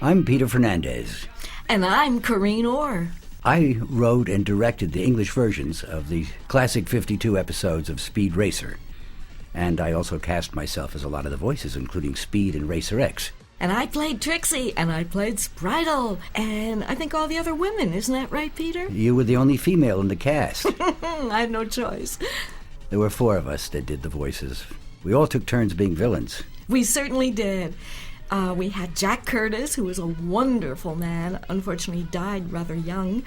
I'm Peter Fernandez. And I'm Corinne Orr. I wrote and directed the English versions of the classic 52 episodes of Speed Racer. And I also cast myself as a lot of the voices, including Speed and Racer X. And I played Trixie, and I played Spritle, and I think all the other women. Isn't that right, Peter? You were the only female in the cast. I had no choice. There were 4 of us that did the voices. We all took turns being villains. We certainly did. We had Jack Curtis, who was a wonderful man. Unfortunately, he died rather young.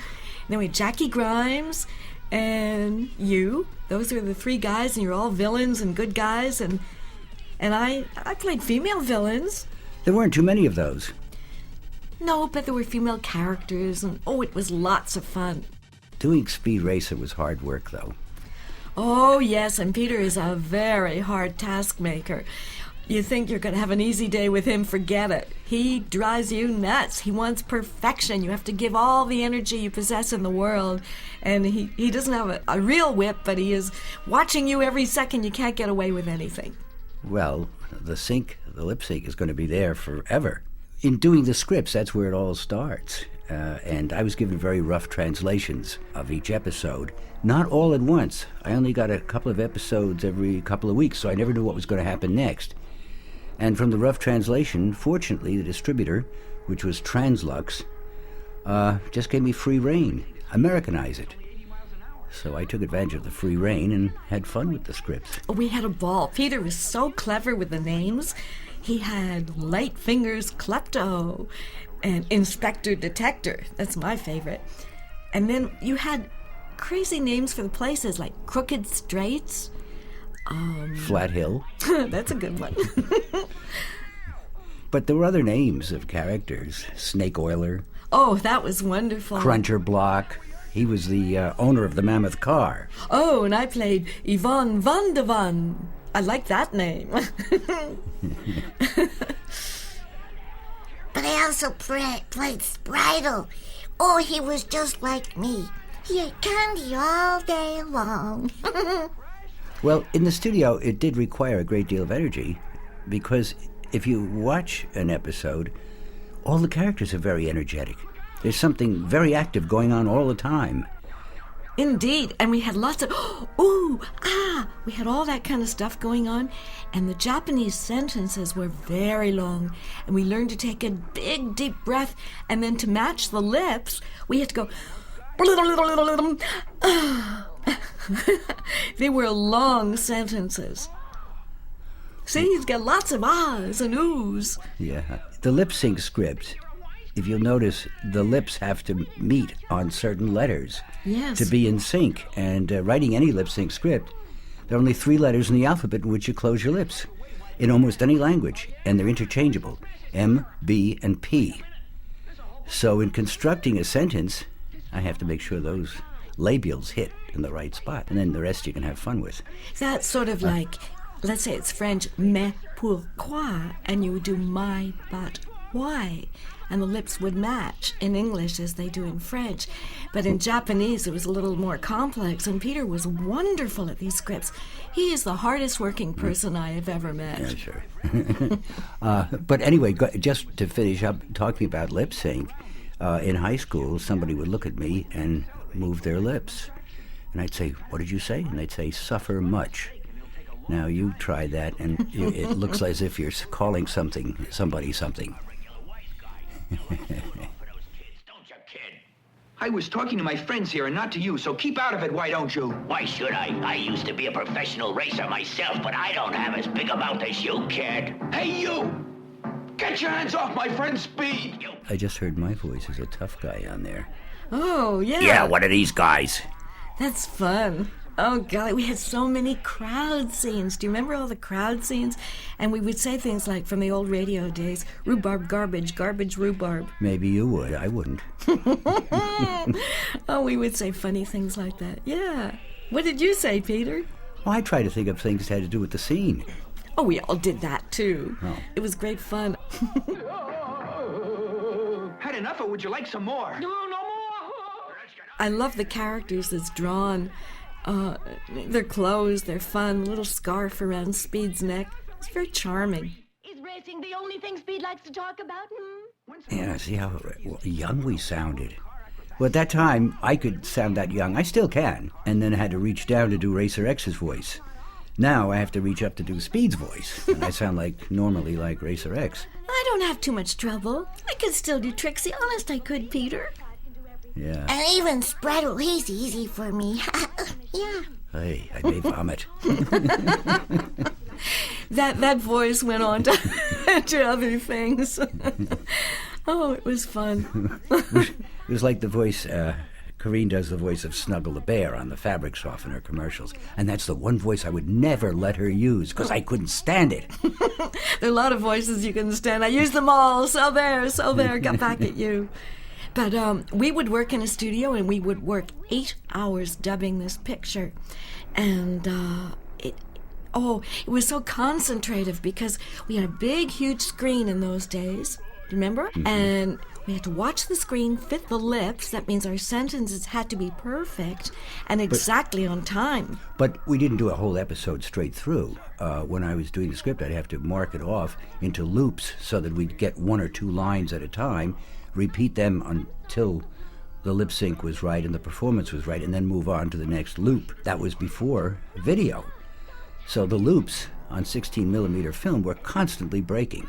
Then we had Jackie Grimes and you. Those were the 3 guys, and you're all villains and good guys. And I played female villains. There weren't too many of those. No, but there were female characters, and it was lots of fun. Doing Speed Racer was hard work, though. Oh, yes, and Peter is a very hard task maker. You think you're going to have an easy day with him, forget it. He drives you nuts. He wants perfection. You have to give all the energy you possess in the world. And he doesn't have a real whip, but he is watching you every second. You can't get away with anything. Well, the lip sync is going to be there forever. In doing the scripts, that's where it all starts. And I was given very rough translations of each episode. Not all at once. I only got a couple of episodes every couple of weeks, so I never knew what was going to happen next. And from the rough translation, fortunately, the distributor, which was Translux, just gave me free rein. Americanize it. So I took advantage of the free rein and had fun with the scripts. We had a ball. Peter was so clever with the names. He had Light Fingers Klepto and Inspector Detector. That's my favorite. And then you had crazy names for the places like Crooked Straits. Flat Hill. That's a good one. But there were other names of characters. Snake Oiler. Oh, that was wonderful. Cruncher Block. He was the owner of the Mammoth Car. Oh, and I played Yvonne Van de Van. I like that name. But I also played Spritle. Oh, he was just like me. He ate candy all day long. Well, in the studio, it did require a great deal of energy, because if you watch an episode, all the characters are very energetic. There's something very active going on all the time. Indeed, and we had lots of, we had all that kind of stuff going on, and the Japanese sentences were very long, and we learned to take a big, deep breath, and then to match the lips, we had to go, they were long sentences. See, he's got lots of ahs and oohs. Yeah. The lip sync script, if you'll notice, the lips have to meet on certain letters to be in sync. And writing any lip sync script, there are only 3 letters in the alphabet in which you close your lips, in almost any language, and they're interchangeable, M, B, and P. So in constructing a sentence, I have to make sure those labials hit in the right spot, and then the rest you can have fun with. That's sort of like, let's say it's French, mais pourquoi, and you would do my, but why, and the lips would match in English as they do in French. But in Japanese, it was a little more complex, and Peter was wonderful at these scripts. He is the hardest working person I have ever met. Yeah, sure. But anyway, just to finish up talking about lip sync, in high school, somebody would look at me and move their lips. And I'd say, "What did you say?" And they'd say, "Suffer much." Now, you try that, and it looks as if you're calling somebody something. I was talking to my friends here and not to you, so keep out of it, why don't you? Why should I? I used to be a professional racer myself, but I don't have as big a mouth as you, kid. Hey, you! Get your hands off my friend Speed! I just heard my voice as a tough guy on there. Oh, yeah. Yeah, what are these guys? That's fun. Oh, golly, we had so many crowd scenes. Do you remember all the crowd scenes? And we would say things like, from the old radio days, rhubarb, garbage, garbage, rhubarb. Maybe you would. I wouldn't. Oh, we would say funny things like that. Yeah. What did you say, Peter? Well, I try to think of things that had to do with the scene. Oh, we all did that, too. Oh. It was great fun. Had enough, or would you like some more? No more! I love the characters that's drawn. Their clothes, they're fun, little scarf around Speed's neck. It's very charming. Is racing the only thing Speed likes to talk about? Yeah, see how young we sounded. Well, at that time, I could sound that young. I still can. And then I had to reach down to do Racer X's voice. Now I have to reach up to do Speed's voice. And I sound normally like Racer X. I don't have too much trouble. I could still do Trixie. Honest, I could, Peter. Yeah. And even Spritle, he's easy for me. Yeah. Hey, I may vomit. That voice went on to other things. Oh, it was fun. It was like the voice, Corinne does the voice of Snuggle the Bear on the fabric softener commercials. And that's the one voice I would never let her use because I couldn't stand it. There are a lot of voices you can stand. I use them all. So there, got back at you. But we would work in a studio, and we would work 8 hours dubbing this picture. And it was so concentrative because we had a big, huge screen in those days. Remember? Mm-hmm. And we had to watch the screen, fit the lips. That means our sentences had to be perfect and exactly on time. But we didn't do a whole episode straight through. When I was doing the script, I'd have to mark it off into loops so that we'd get 1 or 2 lines at a time, repeat them until the lip sync was right and the performance was right, and then move on to the next loop. That was before video. So the loops on 16mm film were constantly breaking.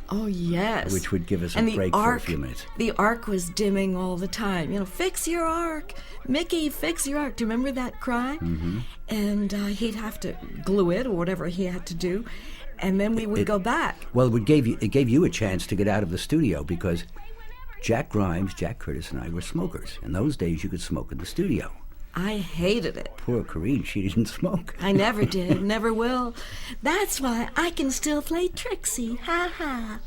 Oh, yes. Which would give us a break for a few minutes. The arc was dimming all the time. Fix your arc. Mickey, fix your arc. Do you remember that cry? Mm-hmm. And he'd have to glue it or whatever he had to do. And then we would go back. Well, it gave you a chance to get out of the studio because Jack Grimes, Jack Curtis, and I were smokers. In those days, you could smoke in the studio. I hated it. Poor Corinne, she didn't smoke. I never did, never will. That's why I can still play Trixie. Ha ha.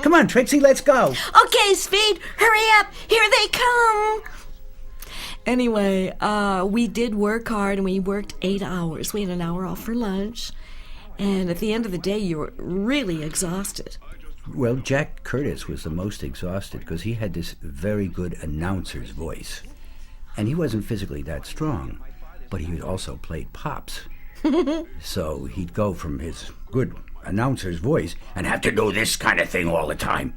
Come on, Trixie, let's go. Okay, Speed, hurry up. Here they come. Anyway, we did work hard, and we worked 8 hours. We had an hour off for lunch. And at the end of the day, you were really exhausted. Well, Jack Curtis was the most exhausted because he had this very good announcer's voice. And he wasn't physically that strong, but he also played pops. So he'd go from his good announcer's voice and have to do this kind of thing all the time.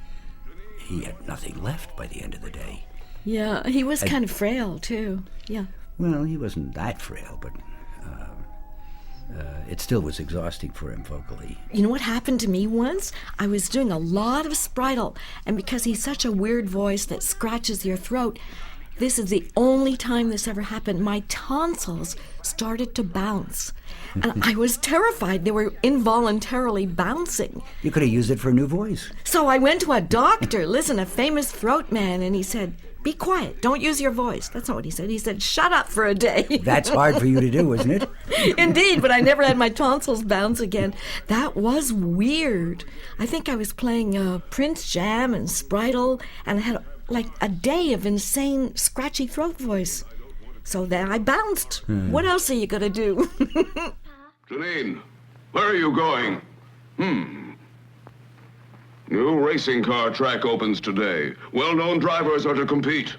He had nothing left by the end of the day. Yeah, he was kind of frail, too. Yeah. Well, he wasn't that frail, but it still was exhausting for him vocally. You know what happened to me once? I was doing a lot of Spritle, and because he's such a weird voice that scratches your throat, this is the only time this ever happened. My tonsils started to bounce. And I was terrified. They were involuntarily bouncing. You could have used it for a new voice. So I went to a doctor, a famous throat man, and he said, "Be quiet. Don't use your voice." That's not what he said. He said, "Shut up for a day." That's hard for you to do, isn't it? Indeed, but I never had my tonsils bounce again. That was weird. I think I was playing Prince Jam and Spritle, and I had like a day of insane scratchy throat voice. So then I bounced. What else are you going to do? Janine, where are you going? New racing car track opens today. Well-known drivers are to compete.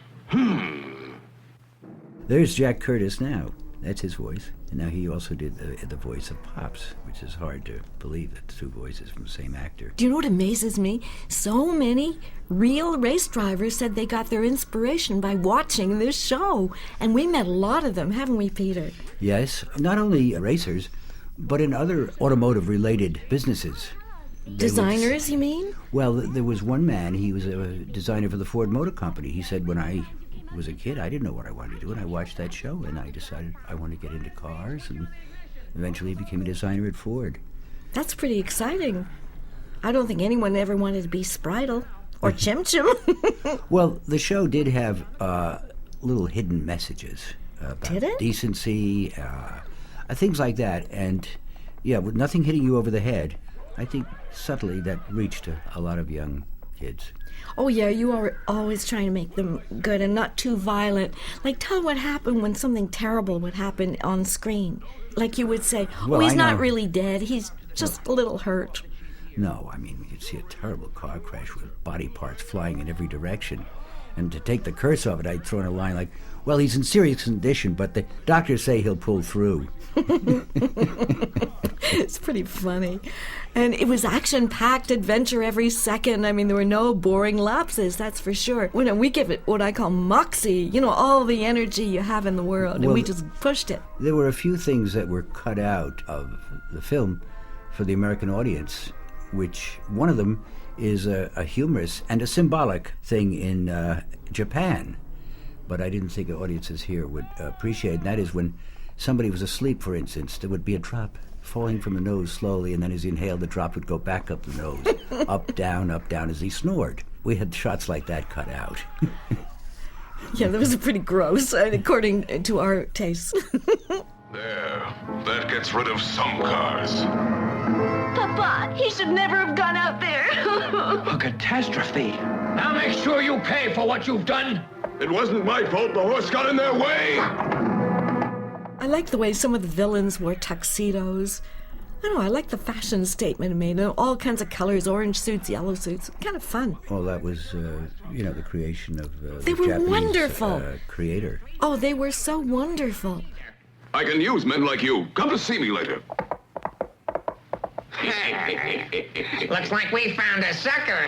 There's Jack Curtis now. That's his voice. And now he also did the voice of Pops, which is hard to believe that the two voices from the same actor. Do you know what amazes me? So many real race drivers said they got their inspiration by watching this show. And we met a lot of them, haven't we, Peter? Yes, not only racers, but in other automotive-related businesses. Designers, you mean? Well, there was one man, he was a designer for the Ford Motor Company. He said, when I was a kid, I didn't know what I wanted to do, and I watched that show, and I decided I want to get into cars, and eventually became a designer at Ford. That's pretty exciting. I don't think anyone ever wanted to be Spritle or Chim Chim. Well, the show did have little hidden messages about decency, things like that, and yeah, with nothing hitting you over the head. I think subtly that reached a lot of young kids. Oh, yeah, you are always trying to make them good and not too violent. Like, tell what happened when something terrible would happen on screen. Like you would say, well, he's not really dead, he's just a little hurt. No, I mean, you'd see a terrible car crash with body parts flying in every direction. And to take the curse off it, I'd throw in a line like, well, he's in serious condition, but the doctors say he'll pull through. It's pretty funny. And it was action-packed adventure every second. I mean, there were no boring lapses, that's for sure. We give it what I call moxie, all the energy you have in the world, and we just pushed it. There were a few things that were cut out of the film for the American audience, which one of them is a humorous and a symbolic thing in Japan. But I didn't think audiences here would appreciate, and that is when somebody was asleep, for instance, there would be a drop falling from the nose slowly, and then as he inhaled, the drop would go back up the nose, up, down, as he snored. We had shots like that cut out. Yeah, that was pretty gross, according to our tastes. There. That gets rid of some cars. Papa, he should never have gone out there. A catastrophe. Now make sure you pay for what you've done. It wasn't my fault the horse got in their way. I like the way some of the villains wore tuxedos. I don't know, I like the fashion statement it made. All kinds of colors, orange suits, yellow suits. Kind of fun. Well, that was, the creation of they the were Japanese wonderful. Creator. Oh, they were so wonderful. I can use men like you. Come to see me later. Looks like we found a sucker.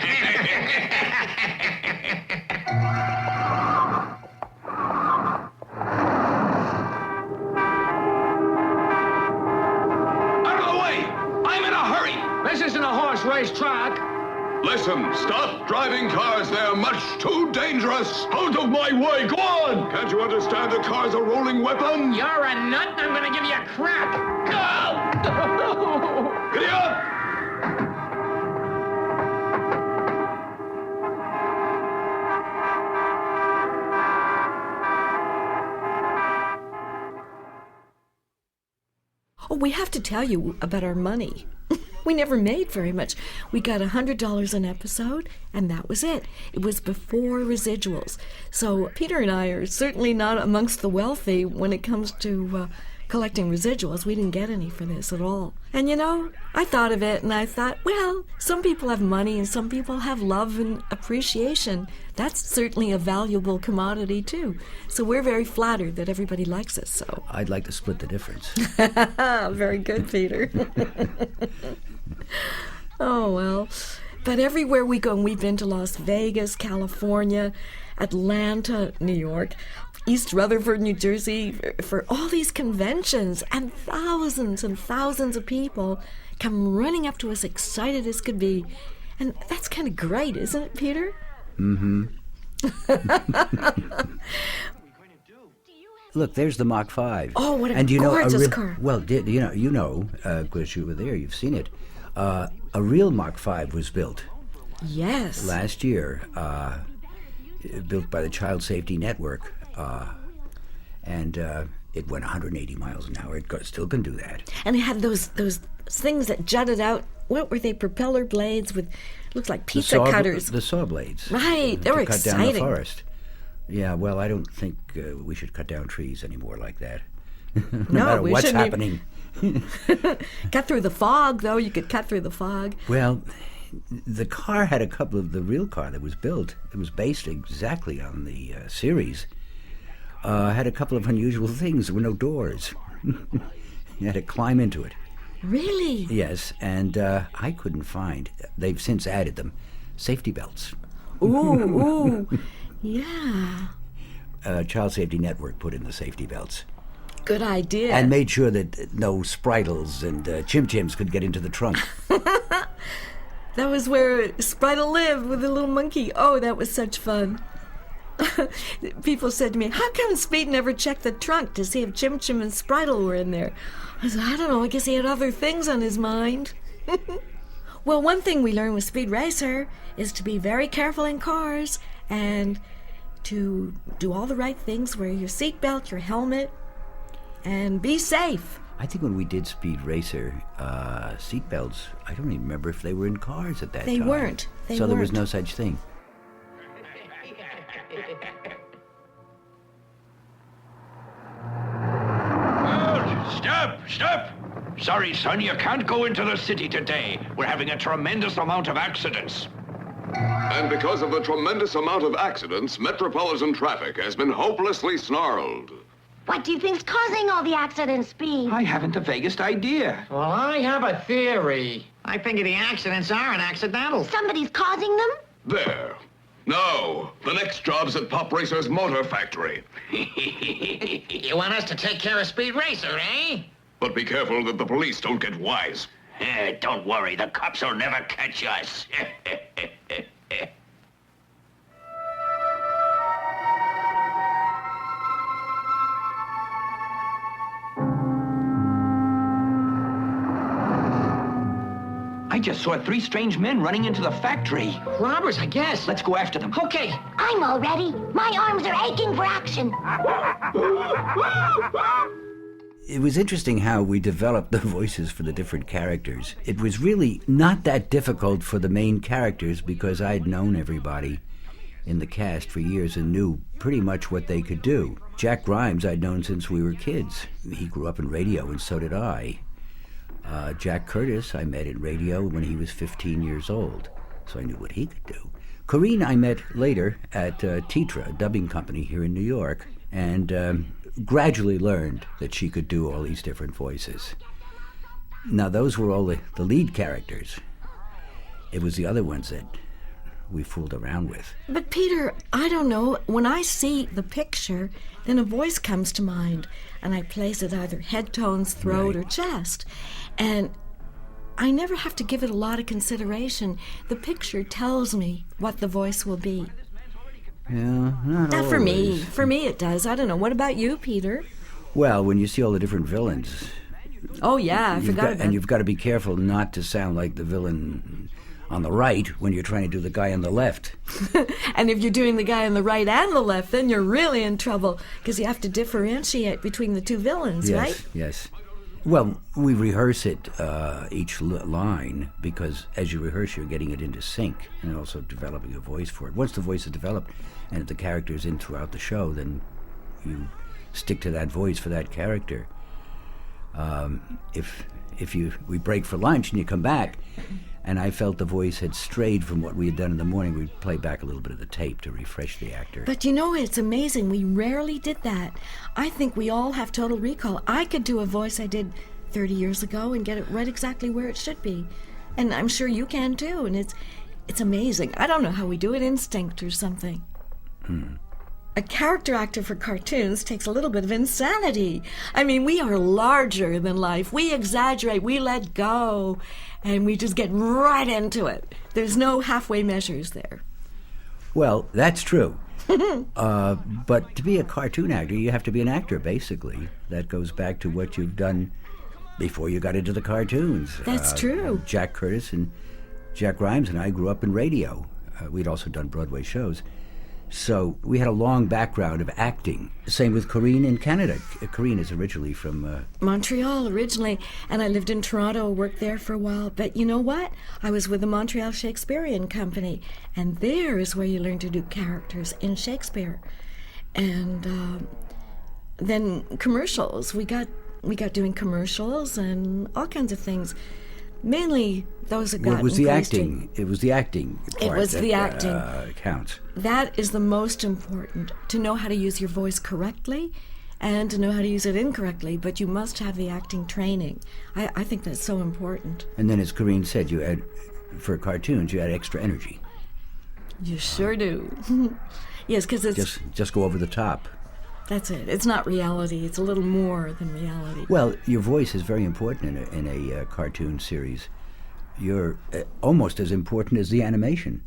Out of the way! I'm in a hurry! This isn't a horse race track. Listen, stop driving cars. They're much too dangerous. Out of my way. Go on. Can't you understand a car's a rolling weapon? You're a nut, and I'm gonna give you a crack. Go! Giddy up! Oh, we have to tell you about our money. We never made very much. We got $100 an episode, and that was it. It was before residuals. So Peter and I are certainly not amongst the wealthy when it comes to collecting residuals. We didn't get any for this at all. And I thought of it, and I thought, well, some people have money and some people have love and appreciation. That's certainly a valuable commodity, too. So we're very flattered that everybody likes us. So I'd like to split the difference. Very good, Peter. Oh, well. But everywhere we go, and we've been to Las Vegas, California, Atlanta, New York, East Rutherford, New Jersey, for all these conventions, and thousands of people come running up to us excited as could be. And that's kind of great, isn't it, Peter? Mm-hmm. Look, there's the Mach 5. Oh, what a and gorgeous car. Well, because you were there, you've seen it. A real Mach 5 was built. Yes. Last year, built by the Child Safety Network. And it went 180 miles an hour. It still can do that. And it had those things that jutted out. What were they? Propeller blades with, looks like pizza cutters. The saw blades. Right, they were cut exciting. down the forest. Yeah, well, I don't think we should cut down trees anymore like that. No matter we what's shouldn't happening. Cut through the fog, though. You could cut through the fog. Well, the car had a couple of the real car that was built. It was based exactly on the series. Had a couple of unusual things. There were no doors. You had to climb into it. Really? Yes, and I couldn't find, they've since added them, safety belts. Ooh, yeah. Child Safety Network put in the safety belts. Good idea. And made sure that no Spritles and Chim Chims could get into the trunk. That was where Spritle lived with the little monkey. Oh, that was such fun. People said to me, how come Speed never checked the trunk to see if Chim Chim and Spritle were in there? I said, I don't know, I guess he had other things on his mind. Well, one thing we learned with Speed Racer is to be very careful in cars and to do all the right things, wear your seatbelt, your helmet, and be safe. I think when we did Speed Racer, seatbelts, I don't even remember if they were in cars at that time. They weren't. So there was no such thing. Stop! Sorry, son, you can't go into the city today. We're having a tremendous amount of accidents. And because of the tremendous amount of accidents, metropolitan traffic has been hopelessly snarled. What do you think's causing all the accidents, Speed? I haven't the vaguest idea. Well, I have a theory. I figure the accidents aren't accidental. Somebody's causing them? There. No, the next job's at Pop Racer's motor factory. You want us to take care of Speed Racer, eh? But be careful that the police don't get wise. Don't worry, the cops will never catch us. I just saw 3 strange men running into the factory. Robbers, I guess. Let's go after them. Okay. I'm all ready. My arms are aching for action. It was interesting how we developed the voices for the different characters. It was really not that difficult for the main characters because I'd known everybody in the cast for years and knew pretty much what they could do. Jack Grimes I'd known since we were kids. He grew up in radio and so did I. Jack Curtis I met in radio when he was 15 years old, so I knew what he could do. Corinne I met later at Tetra, a dubbing company here in New York, and gradually learned that she could do all these different voices. Now those were all the lead characters. It was the other ones that we fooled around with. But Peter, I don't know, when I see the picture, then a voice comes to mind, and I place it either head tones, throat, Right. or chest. And I never have to give it a lot of consideration. The picture tells me what the voice will be. Yeah, not always. For me. For me it does. I don't know. What about you, Peter? Well, when you see all the different villains, Oh, yeah, I forgot about and you've got to be careful not to sound like the villain on the right when you're trying to do the guy on the left. And if you're doing the guy on the right and the left, then you're really in trouble because you have to differentiate between the two villains, Yes, right? yes. Well, we rehearse it, each line, because as you rehearse, you're getting it into sync and also developing a voice for it. Once the voice is developed and the character's in throughout the show, then you stick to that voice for that character. If we break for lunch and you come back, and I felt the voice had strayed from what we had done in the morning, we'd play back a little bit of the tape to refresh the actor. But you know, it's amazing. We rarely did that. I think we all have total recall. I could do a voice I did 30 years ago and get it right exactly where it should be. And I'm sure you can too. And it's amazing. I don't know how we do it, instinct or something. A character actor for cartoons takes a little bit of insanity. I mean, we are larger than life. We exaggerate, we let go, and we just get right into it. There's no halfway measures there. Well, that's true. But to be a cartoon actor, you have to be an actor, basically. That goes back to what you've done before you got into the cartoons. That's true. Jack Curtis and Jack Grimes and I grew up in radio. We'd also done Broadway shows. So we had a long background of acting. Same with Corinne in Canada. Corinne is originally from... Montreal originally, and I lived in Toronto, worked there for a while. But you know what? I was with the Montreal Shakespearean Company, and there is where you learn to do characters in Shakespeare. And then commercials. We got doing commercials and all kinds of things. Mainly those that got It was the increased in- acting. It was the acting part It was the acting. Counts. That is the most important, to know how to use your voice correctly and to know how to use it incorrectly, but you must have the acting training. I think that's so important. And then, as Corinne said, you had, for cartoons, you had extra energy. You sure do. Yes, because it's... Just go over the top. That's it. It's not reality. It's a little more than reality. Well, your voice is very important in a cartoon series. You're almost as important as the animation.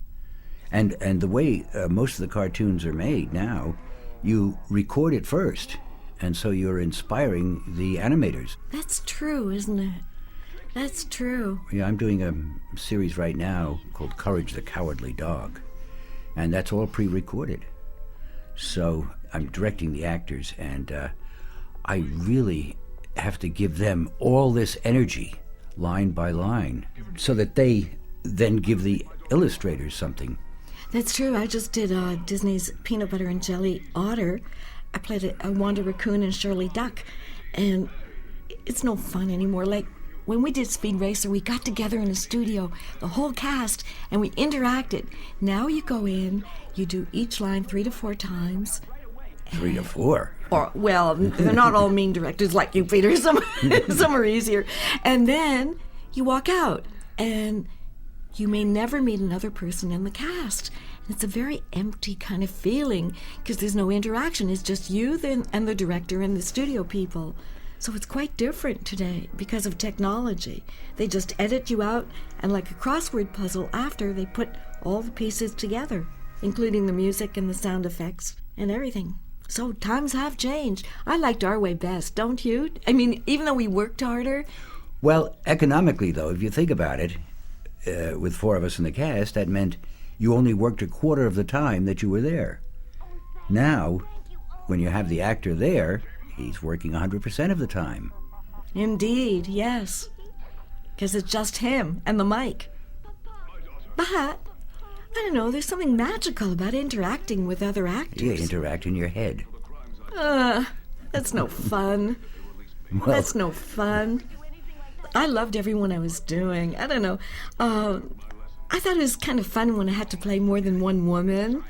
And the way most of the cartoons are made now, you record it first, and so you're inspiring the animators. That's true, isn't it? That's true. Yeah, I'm doing a series right now called Courage the Cowardly Dog, and that's all pre-recorded. So I'm directing the actors, and I really have to give them all this energy, line by line, so that they then give the illustrators something. That's true. I just did Disney's Peanut Butter and Jelly Otter. I played a Wanda Raccoon and Shirley Duck, and it's no fun anymore. Like when we did Speed Racer, we got together in a studio, the whole cast, and we interacted. Now you go in, you do each line 3 to 4 times. 3 to 4? Or, well, they're not all mean directors like you, Peter. Some are easier. And then you walk out, and you may never meet another person in the cast. And it's a very empty kind of feeling because there's no interaction. It's just you and the director and the studio people. So it's quite different today because of technology. They just edit you out, and like a crossword puzzle after, they put all the pieces together, including the music and the sound effects and everything. So times have changed. I liked our way best, don't you? I mean, even though we worked harder. Well, economically, though, if you think about it, with 4 of us in the cast, that meant you only worked a quarter of the time that you were there. Now, when you have the actor there, he's working 100% of the time. Indeed, yes. Because it's just him and the mic. But, I don't know, there's something magical about interacting with other actors. Yeah, interact in your head. That's no fun. Well, That's no fun. I loved everyone I was doing. I don't know. I thought it was kind of fun when I had to play more than one woman,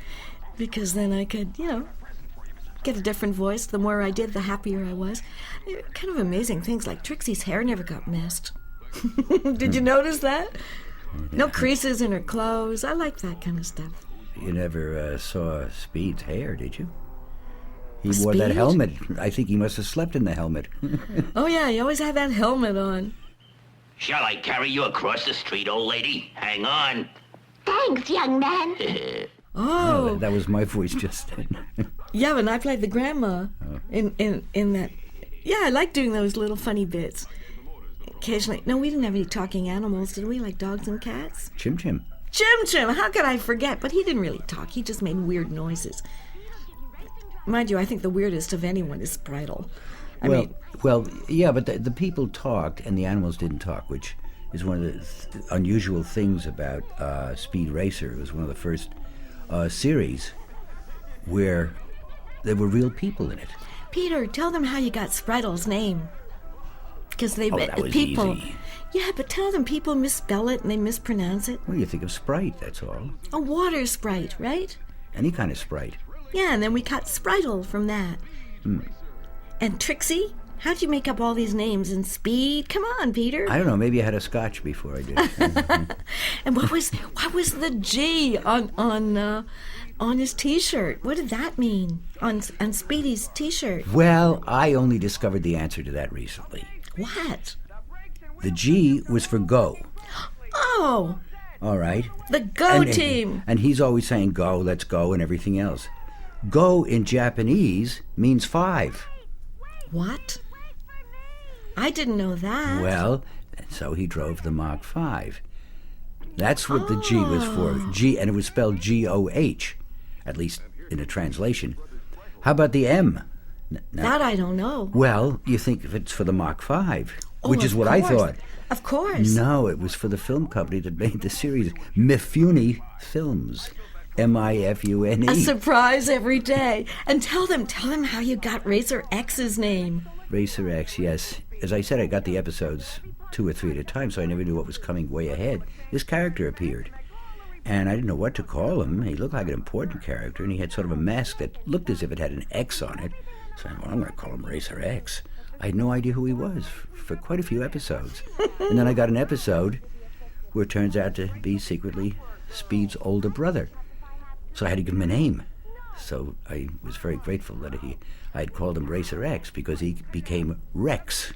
because then I could, get a different voice. The more I did, the happier I was. Kind of amazing things, like Trixie's hair never got messed. Did you notice that? No creases in her clothes. I like that kind of stuff. You never saw Speed's hair, did you? He Speed? wore that helmet. I think he must have slept in the helmet. Oh, yeah, he always had that helmet on. Shall I carry you across the street, old lady? Hang on. Thanks, young man. Oh, That was my voice just then. yeah, and I played the grandma in that. Yeah, I like doing those little funny bits. Occasionally. No, we didn't have any talking animals, did we? Like dogs and cats? Chim Chim. Chim Chim, how could I forget? But he didn't really talk. He just made weird noises. Mind you, I think the weirdest of anyone is Spritle. Well, yeah, but the people talked and the animals didn't talk, which is one of the unusual things about Speed Racer. It was one of the first series where there were real people in it. Peter, tell them how you got Spritle's name. Because they that was people. easy. Yeah, but tell them people misspell it and they mispronounce it. Well, you think of Sprite, that's all. A water sprite, right? Any kind of Sprite. Yeah, and then we got Spritle from that. And Trixie? How'd you make up all these names and Speed? Come on, Peter. I don't know, maybe I had a scotch before I did. And what was the G on his T-shirt? What did that mean on Speedy's T-shirt? Well, I only discovered the answer to that recently. What? The G was for go. Oh, All right. the Go Team. And he's always saying go, let's go, and everything else. Go in Japanese means 5. What? I didn't know that. Well, so he drove the Mach 5. That's what the G was for. G, and it was spelled G-O-H, at least in a translation. How about the M? That I don't know. Well, you think if it's for the Mach 5, which is of what I course. thought. Of course. No, it was for the film company that made the series, Mifune Films. M-I-F-U-N-E. A surprise every day. And tell them how you got Racer X's name. Racer X, yes. As I said, I got the episodes 2 or 3 at a time, so I never knew what was coming way ahead. This character appeared, and I didn't know what to call him. He looked like an important character, and he had sort of a mask that looked as if it had an X on it. So I thought, well, I'm going to call him Racer X. I had no idea who he was for quite a few episodes. And then I got an episode where it turns out to be secretly Speed's older brother. So I had to give him a name. So I was very grateful that I had called him Racer X because he became Rex.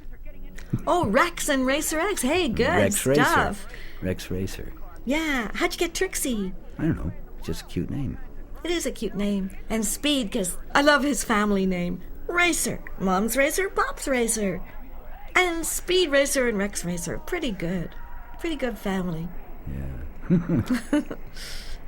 Oh, Rex and Racer X. Hey, good Rex stuff. Racer. Rex Racer. Yeah. How'd you get Trixie? I don't know. It's just a cute name. It is a cute name. And Speed, because I love his family name. Racer. Mom's Racer, Pop's Racer. And Speed Racer and Rex Racer. Pretty good. Pretty good family. Yeah.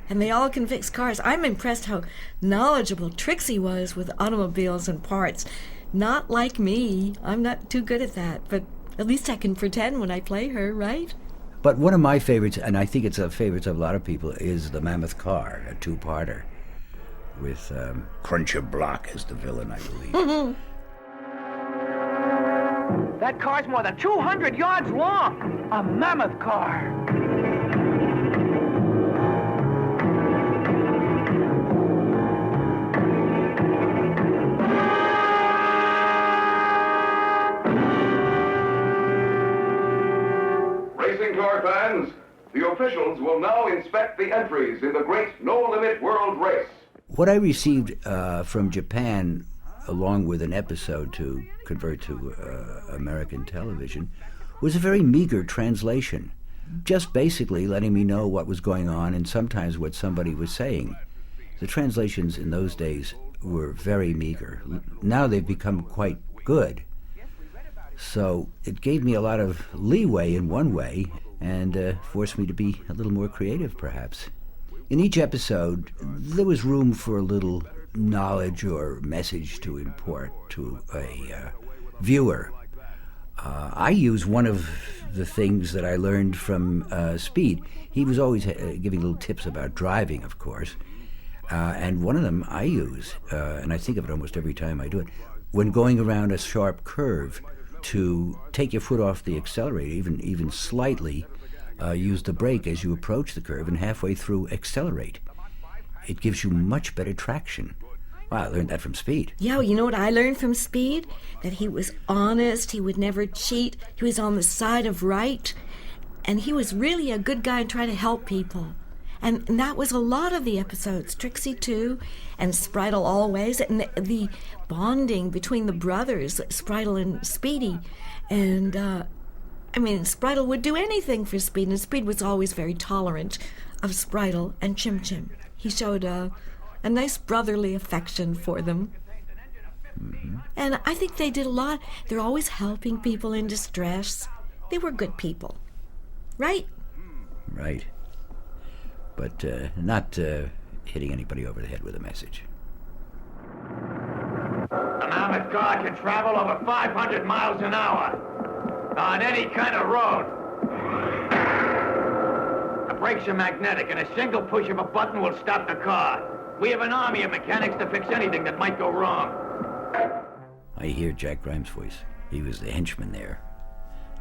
And they all can fix cars. I'm impressed how knowledgeable Trixie was with automobiles and parts. Not like me. I'm not too good at that, but at least I can pretend when I play her, right? But one of my favorites, and I think it's a favorite of a lot of people, is the Mammoth Car, a 2-parter, with Cruncher Block as the villain, I believe. That car's more than 200 yards long. A Mammoth Car. Racing car fans, the officials will now inspect the entries in the great No Limit World Race. What I received from Japan, along with an episode to convert to American television, was a very meager translation, just basically letting me know what was going on and sometimes what somebody was saying. The translations in those days were very meager. Now they've become quite good. So it gave me a lot of leeway in one way and forced me to be a little more creative, perhaps. In each episode, there was room for a little knowledge or message to import to a viewer. I use one of the things that I learned from Speed. He was always giving little tips about driving, of course. And one of them I use, and I think of it almost every time I do it, when going around a sharp curve, to take your foot off the accelerator, even slightly, use the brake as you approach the curve, and halfway through accelerate. It gives you much better traction. Well, I learned that from Speed. Yeah, you know what I learned from Speed? That he was honest, he would never cheat, he was on the side of right, and he was really a good guy and trying to help people. And that was a lot of the episodes, Trixie too, and Spritle always, and the bonding between the brothers, Spritle and Speedy. And, Spritle would do anything for Speed, and Speed was always very tolerant of Spritle and Chim Chim. He showed a nice brotherly affection for them. Mm-hmm. And I think they did a lot. They're always helping people in distress. They were good people. Right? Right. But not hitting anybody over the head with a message. A Mammoth Car can travel over 500 miles an hour on any kind of road. The brakes are magnetic, and a single push of a button will stop the car. We have an army of mechanics to fix anything that might go wrong. I hear Jack Grimes' voice. He was the henchman there,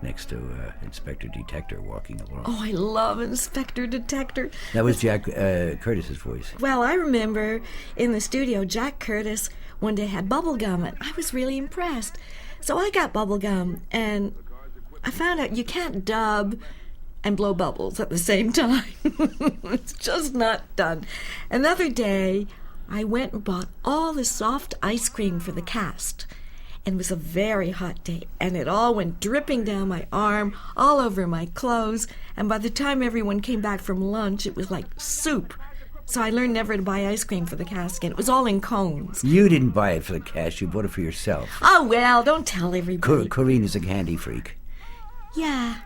next to Inspector Detector walking along. Oh, I love Inspector Detector. That was Jack Curtis's voice. Well, I remember in the studio, Jack Curtis one day had bubble gum, and I was really impressed. So I got bubble gum, and I found out you can't dub and blow bubbles at the same time. It's just not done. Another day, I went and bought all the soft ice cream for the cast. And it was a very hot day, and it all went dripping down my arm, all over my clothes, and by the time everyone came back from lunch, it was like soup. So I learned never to buy ice cream for the cast again. It was all in cones. You didn't buy it for the cast, you bought it for yourself. Oh, well, don't tell everybody. Corinne is a candy freak. Yeah.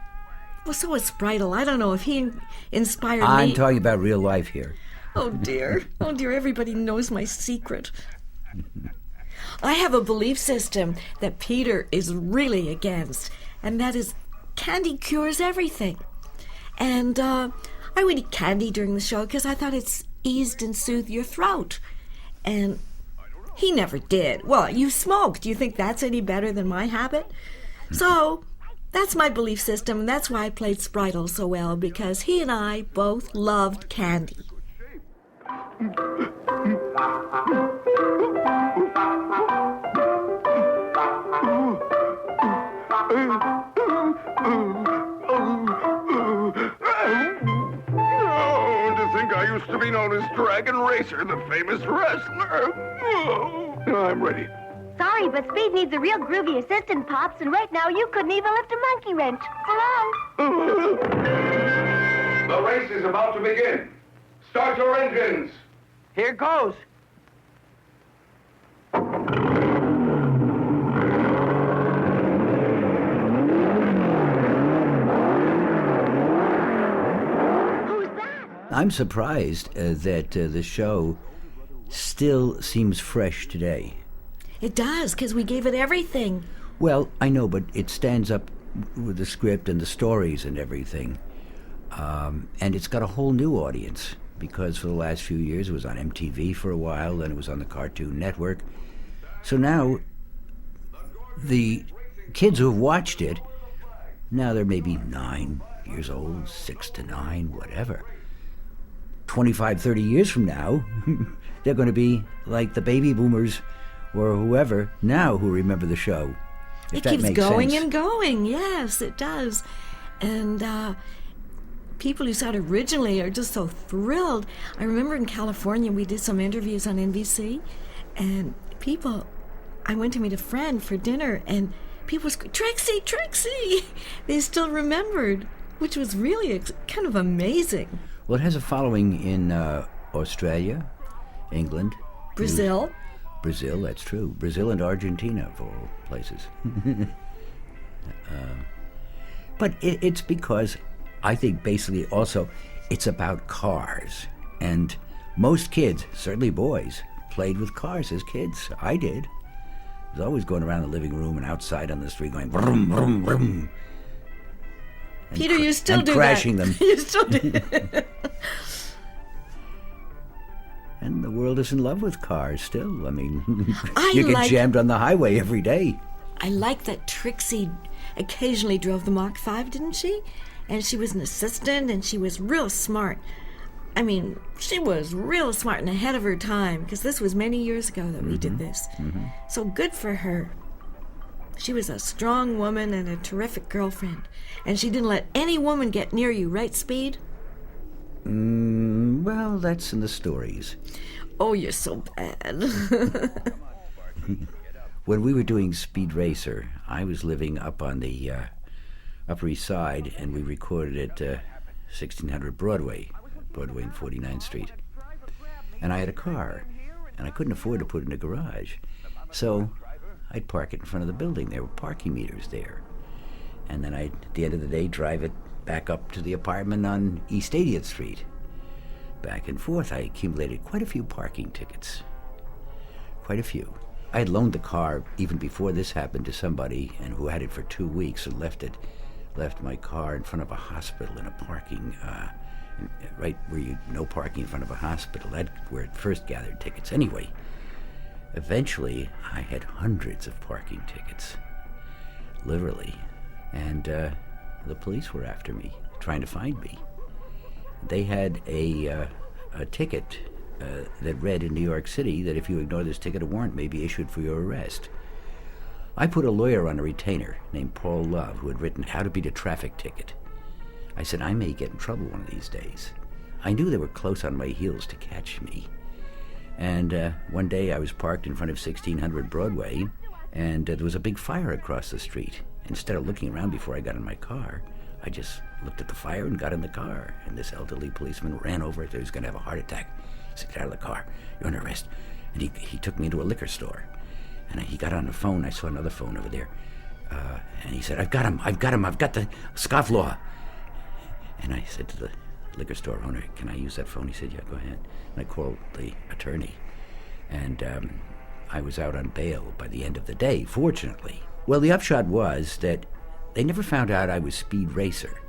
Well, so is Spritle. I don't know if he inspired me. I'm talking about real life here. Oh, dear. Oh, dear, everybody knows my secret. I have a belief system that Peter is really against, and that is candy cures everything. And I would eat candy during the show because I thought it's eased and soothed your throat. And he never did. Well, you smoke. Do you think that's any better than my habit? So that's my belief system, and that's why I played Spritle so well, because he and I both loved candy. I used to be known as Dragon Racer, the famous wrestler. I'm ready. Sorry, but Speed needs a real groovy assistant, Pops, and right now you couldn't even lift a monkey wrench. So long. The race is about to begin. Start your engines. Here goes. I'm surprised that the show still seems fresh today. It does, because we gave it everything. Well, I know, but it stands up with the script and the stories and everything. And it's got a whole new audience, because for the last few years it was on MTV for a while, then it was on the Cartoon Network. So now the kids who have watched it, now they're maybe 9 years old, 6 to 9, whatever. 25, 30 years from now, they're going to be like the baby boomers or whoever now who remember the show. It keeps going and going. Yes, it does. And people who saw it originally are just so thrilled. I remember in California, we did some interviews on NBC, and people, I went to meet a friend for dinner, and people screamed, Trixie, Trixie! They still remembered, which was really kind of amazing. Well, it has a following in Australia, England, Brazil. Brazil, that's true. Brazil and Argentina, of all places. But it's because I think basically also it's about cars. And most kids, certainly boys, played with cars as kids. I did. I was always going around the living room and outside on the street going vroom, vroom, vroom. Peter, you still do crashing that. Them. You still do. And the world is in love with cars still. I mean, I you get jammed on the highway every day. I like that Trixie occasionally drove the Mach 5, didn't she? And she was an assistant, and she was real smart. I mean, she was real smart and ahead of her time, because this was many years ago that we did this. Mm-hmm. So good for her. She was a strong woman and a terrific girlfriend. And she didn't let any woman get near you, right, Speed? Well, that's in the stories. Oh, you're so bad. When we were doing Speed Racer, I was living up on the Upper East Side, and we recorded at 1600 Broadway and 49th Street. And I had a car, and I couldn't afford to put it in a garage. So I'd park it in front of the building. There were parking meters there. And then I'd, at the end of the day, drive it back up to the apartment on East 80th Street. Back and forth, I accumulated quite a few parking tickets. Quite a few. I had loaned the car even before this happened to somebody, and who had it for 2 weeks and left my car in front of a hospital in a parking, right where no parking in front of a hospital. That's where it first gathered tickets. Anyway, eventually I had hundreds of parking tickets, literally, and the police were after me, trying to find me. They had a ticket that read in New York City that if you ignore this ticket, a warrant may be issued for your arrest. I put a lawyer on a retainer named Paul Love, who had written How to Beat a Traffic Ticket. I said, I may get in trouble one of these days. I knew they were close on my heels to catch me. And one day I was parked in front of 1600 Broadway, and there was a big fire across the street. Instead of looking around before I got in my car, I just looked at the fire and got in the car. And this elderly policeman ran over it. He was going to have a heart attack. He said, get out of the car. You're under arrest. And he took me into a liquor store. And he got on the phone. I saw another phone over there. And he said, I've got him. I've got the scofflaw. And I said to the liquor store owner, can I use that phone? He said, yeah, go ahead. And I called the attorney. And I was out on bail by the end of the day, fortunately. Well, the upshot was that they never found out I was Speed Racer.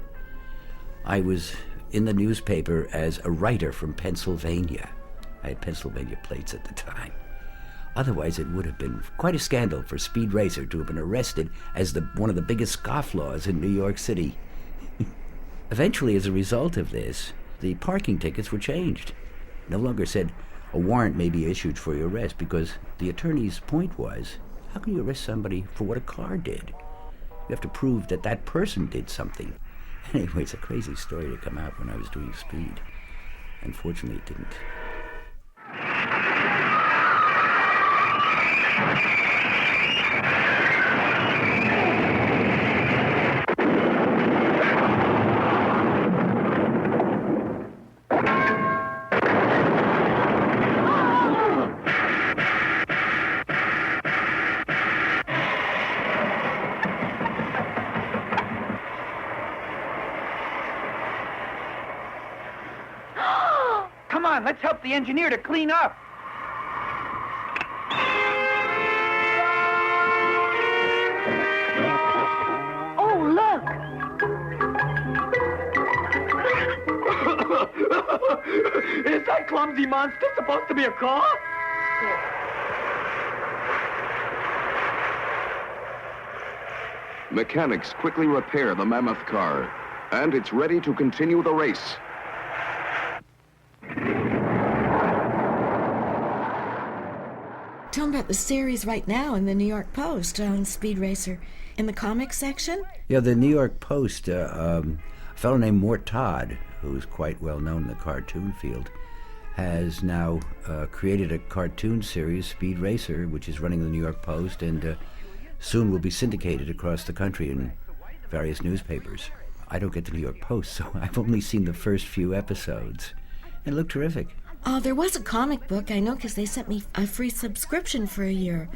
I was in the newspaper as a writer from Pennsylvania. I had Pennsylvania plates at the time. Otherwise, it would have been quite a scandal for Speed Racer to have been arrested as one of the biggest scofflaws in New York City. Eventually, as a result of this, the parking tickets were changed. No longer said, a warrant may be issued for your arrest, because the attorney's point was, how can you arrest somebody for what a car did? You have to prove that that person did something. Anyway, it's a crazy story to come out when I was doing Speed. Unfortunately, it didn't. Come on, let's help the engineer to clean up. Oh, look. Is that clumsy monster supposed to be a car? Mechanics quickly repair the Mammoth Car, and it's ready to continue the race. Tell them about the series right now in the New York Post on Speed Racer. In the comics section? Yeah, the New York Post, a fellow named Mort Todd, who's quite well known in the cartoon field, has now created a cartoon series, Speed Racer, which is running the New York Post, and soon will be syndicated across the country in various newspapers. I don't get the New York Post, so I've only seen the first few episodes. It looked terrific. There was a comic book, I know, because they sent me a free subscription for a year.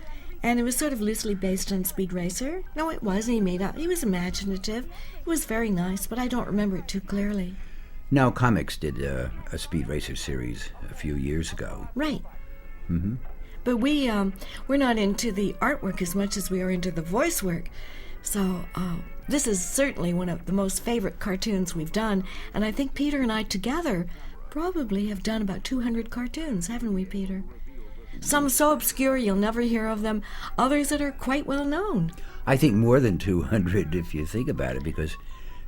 And it was sort of loosely based on Speed Racer. No, it was. He was imaginative. It was very nice, but I don't remember it too clearly. Now, Comics did a Speed Racer series a few years ago. Right. Mm-hmm. But we're not into the artwork as much as we are into the voice work. So this is certainly one of the most favorite cartoons we've done. And I think Peter and I together probably have done about 200 cartoons, haven't we, Peter? Some so obscure you'll never hear of them, others that are quite well known. I think more than 200 if you think about it, because,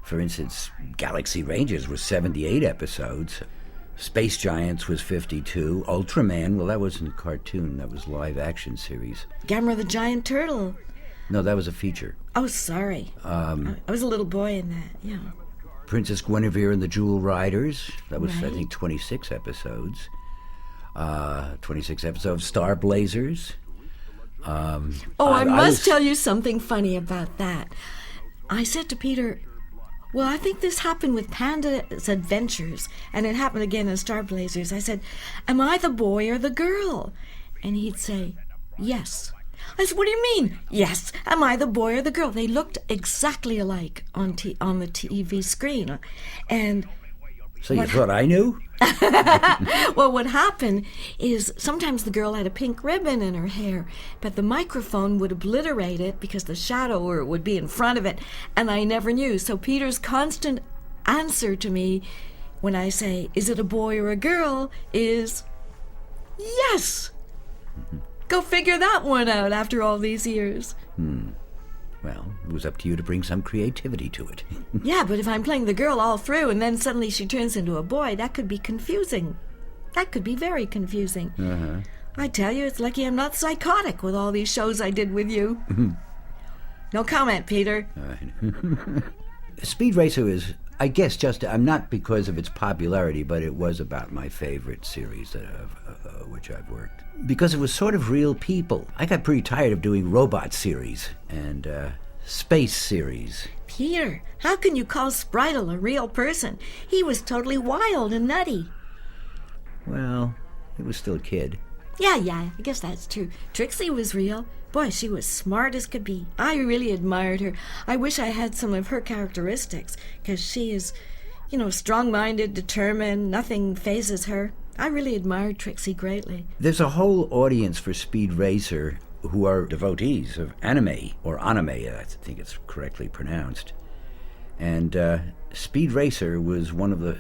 for instance, Galaxy Rangers was 78 episodes, Space Giants was 52, Ultraman, well, that wasn't a cartoon, that was live action series. Gamera the Giant Turtle. No, that was a feature. Oh, sorry. I was a little boy in that, yeah. Princess Guinevere and the Jewel Riders, that was, Right. I think, 26 episodes. 26 episodes. Star Blazers. I must tell you something funny about that. I said to Peter, well, I think this happened with Panda's Adventures, and it happened again in Star Blazers. I said, am I the boy or the girl? And he'd say, yes. I said, what do you mean? Yes. Am I the boy or the girl? They looked exactly alike on the TV screen. And So you thought I knew? well, what happened is sometimes the girl had a pink ribbon in her hair, but the microphone would obliterate it because the shadow would be in front of it, and I never knew. So Peter's constant answer to me when I say, is it a boy or a girl, is yes. Go figure that one out after all these years. Well, it was up to you to bring some creativity to it. Yeah, but if I'm playing the girl all through and then suddenly she turns into a boy, that could be confusing. That could be very confusing. Uh-huh. I tell you, it's lucky I'm not psychotic with all these shows I did with you. No comment, Peter. All right. Speed Racer is, I guess, not because of its popularity, but it was about my favorite series which I've worked. Because it was sort of real people. I got pretty tired of doing robot series and space series. Peter, how can you call Spritle a real person? He was totally wild and nutty. Well, he was still a kid. Yeah, I guess that's true. Trixie was real. Boy, she was smart as could be. I really admired her. I wish I had some of her characteristics, because she is, strong-minded, determined, nothing phases her. I really admired Trixie greatly. There's a whole audience for Speed Racer who are devotees of anime, or anime, I think it's correctly pronounced. And Speed Racer was one of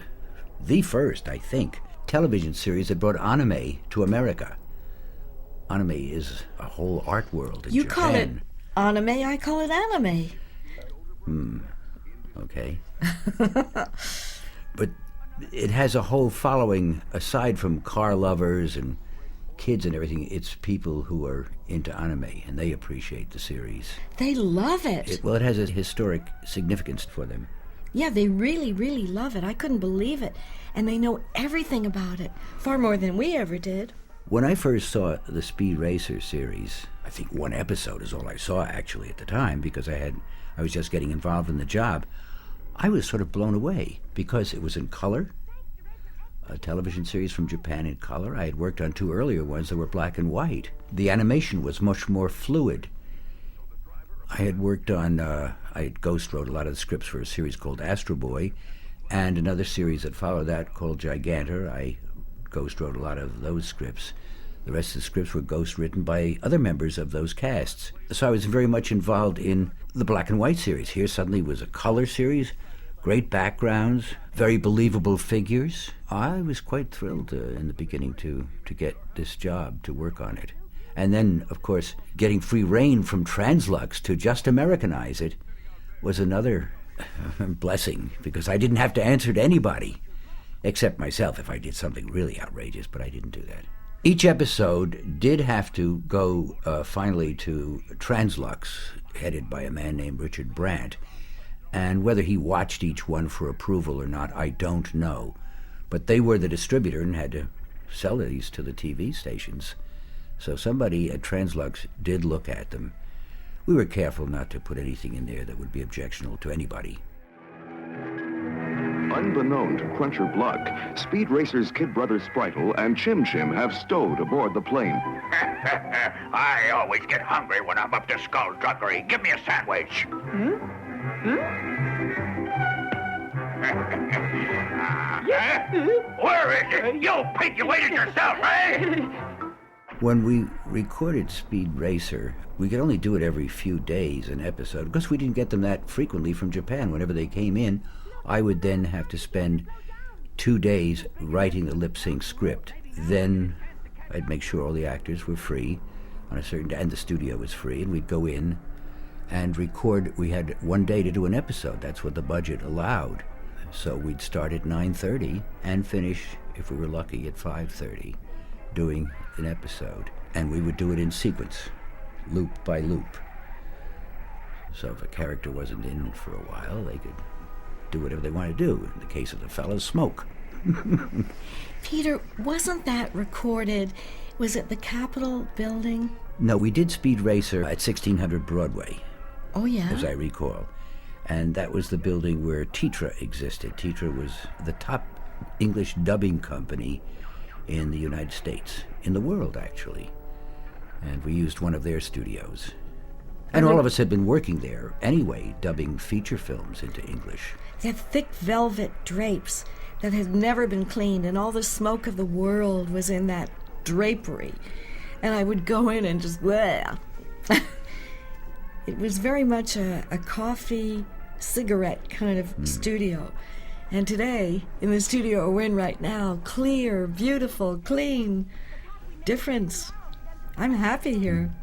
the first, I think, television series that brought anime to America. Anime is a whole art world in Japan. You call it anime, I call it anime. Okay. But it has a whole following, aside from car lovers and kids and everything. It's people who are into anime, and they appreciate the series. They love it. It has a historic significance for them. Yeah, they really, really love it. I couldn't believe it. And they know everything about it, far more than we ever did. When I first saw the Speed Racer series, I think one episode is all I saw actually at the time, because I was just getting involved in the job. I was sort of blown away because it was in color, a television series from Japan in color. I had worked on 2 earlier ones that were black and white. The animation was much more fluid. I had worked on, I had ghost wrote a lot of the scripts for a series called Astro Boy, and another series that followed that called Gigantor. I ghost wrote a lot of those scripts. The rest of the scripts were ghost written by other members of those casts. So I was very much involved in the black and white series. Here suddenly was a color series, great backgrounds, very believable figures. I was quite thrilled in the beginning to get this job, to work on it. And then, of course, getting free rein from Translux to just Americanize it was another blessing, because I didn't have to answer to anybody, except myself if I did something really outrageous, but I didn't do that. Each episode did have to go finally to Translux, headed by a man named Richard Brandt, and whether he watched each one for approval or not, I don't know. But they were the distributor and had to sell these to the TV stations. So somebody at Translux did look at them. We were careful not to put anything in there that would be objectionable to anybody. Unbeknown to Cruncher Bluck, Speed Racer's kid brother Spritle and Chim Chim have stowed aboard the plane. I always get hungry when I'm up to skullduggery. Give me a sandwich. Where is it? You pink-you-ate it yourself, eh? When we recorded Speed Racer, we could only do it every few days an episode, because we didn't get them that frequently from Japan. Whenever they came in, I would then have to spend 2 days writing the lip-sync script. Then I'd make sure all the actors were free on a certain day, and the studio was free, and we'd go in and record. We had 1 day to do an episode. That's what the budget allowed. So we'd start at 9:30 and finish, if we were lucky, at 5:30, doing an episode. And we would do it in sequence, loop by loop. So if a character wasn't in for a while, they could do whatever they want to do. In the case of the fellas, smoke. Peter, wasn't that recorded? Was it the Capitol building? No, we did Speed Racer at 1600 Broadway. Oh, yeah? As I recall. And that was the building where Tetra existed. Tetra was the top English dubbing company in the United States, in the world, actually. And we used one of their studios. And all of us had been working there anyway, dubbing feature films into English. They had thick velvet drapes that had never been cleaned, and all the smoke of the world was in that drapery. And I would go in and just, bleh. It was very much a coffee, cigarette kind of studio. And today, in the studio we're in right now, clear, beautiful, clean, difference. I'm happy here.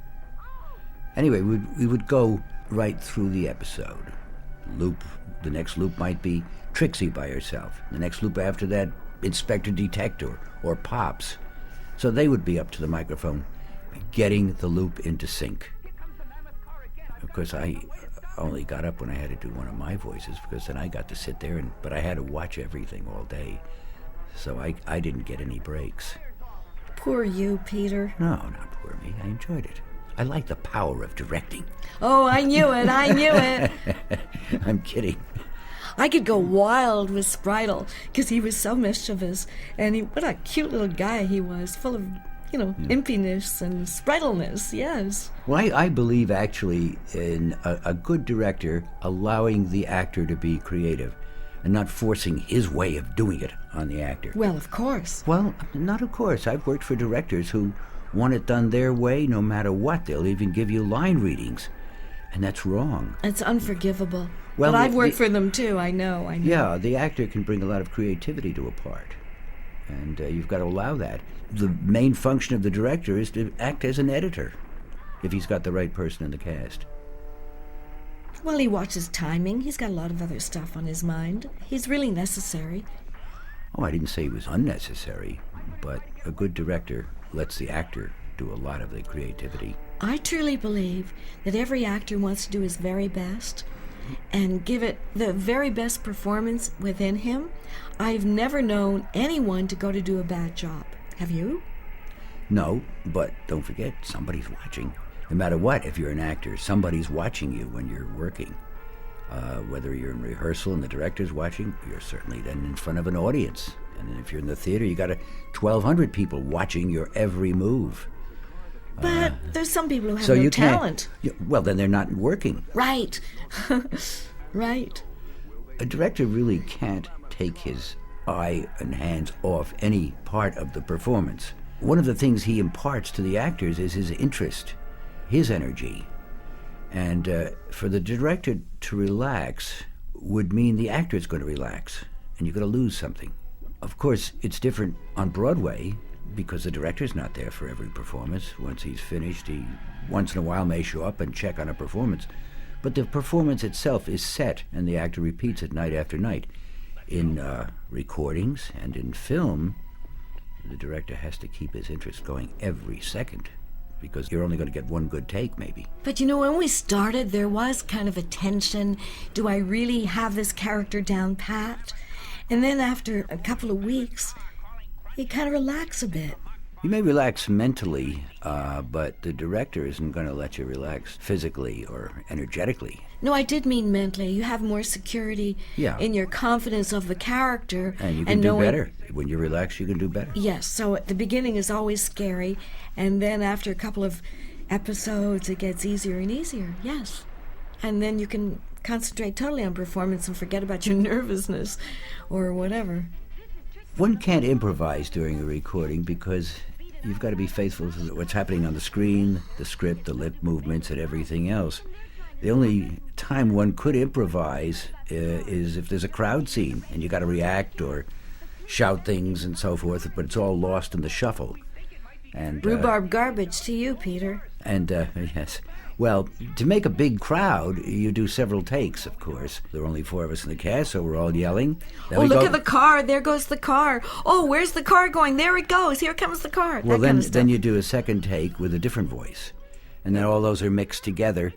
Anyway, we would go right through the episode. The next loop might be Trixie by herself. The next loop after that, Inspector Detector or Pops. So they would be up to the microphone, getting the loop into sync. Of course, I only got up when I had to do one of my voices, because then I got to sit there, but I had to watch everything all day. So I didn't get any breaks. Poor you, Peter. No, not poor me. I enjoyed it. I like the power of directing. Oh, I knew it. I knew it. I'm kidding. I could go wild with Spritle, because he was so mischievous. And what a cute little guy he was, full of, impiness and sprightleness, yes. Well, I believe, actually, in a good director allowing the actor to be creative and not forcing his way of doing it on the actor. Well, of course. Well, not of course. I've worked for directors who want it done their way no matter what. They'll even give you line readings. And that's wrong. It's unforgivable. Well, but I've worked for them, too. I know. Yeah, the actor can bring a lot of creativity to a part. And you've got to allow that. The main function of the director is to act as an editor, if he's got the right person in the cast. Well, he watches timing. He's got a lot of other stuff on his mind. He's really necessary. Oh, I didn't say he was unnecessary, but a good director lets the actor do a lot of the creativity. I truly believe that every actor wants to do his very best and give it the very best performance within him. I've never known anyone to go to do a bad job. Have you? No, but don't forget, somebody's watching. No matter what, if you're an actor, somebody's watching you when you're working. Whether you're in rehearsal and the director's watching, you're certainly then in front of an audience. And then if you're in the theater, you got 1,200 people watching your every move. But there's some people who have no talent. Well, then they're not working. Right. Right. A director really can't take his eye and hands off any part of the performance. One of the things he imparts to the actors is his interest, his energy. And for the director to relax would mean the actor's going to relax, and you're going to lose something. Of course, it's different on Broadway, because the director's not there for every performance. Once he's finished, he once in a while may show up and check on a performance. But the performance itself is set, and the actor repeats it night after night. In recordings and in film, the director has to keep his interest going every second, because you're only going to get one good take, maybe. But you know, when we started, there was kind of a tension. Do I really have this character down pat? And then after a couple of weeks, you kind of relax a bit. You may relax mentally, but the director isn't going to let you relax physically or energetically. No, I did mean mentally. You have more security in your confidence of the character. And you can do better. When you relax, you can do better. Yes, so at the beginning is always scary, and then after a couple of episodes, it gets easier and easier, yes. And then you can concentrate totally on performance and forget about your nervousness or whatever. One can't improvise during a recording because you've got to be faithful to what's happening on the screen, the script, the lip movements, and everything else. The only time one could improvise is if there's a crowd scene and you got to react or shout things and so forth, but it's all lost in the shuffle. And rhubarb garbage to you, Peter. And yes. Well, to make a big crowd, you do several takes, of course. There are only 4 of us in the cast, so we're all yelling. Then look at the car. There goes the car. Oh, where's the car going? There it goes. Here comes the car. Well, then you do a second take with a different voice. And then all those are mixed together,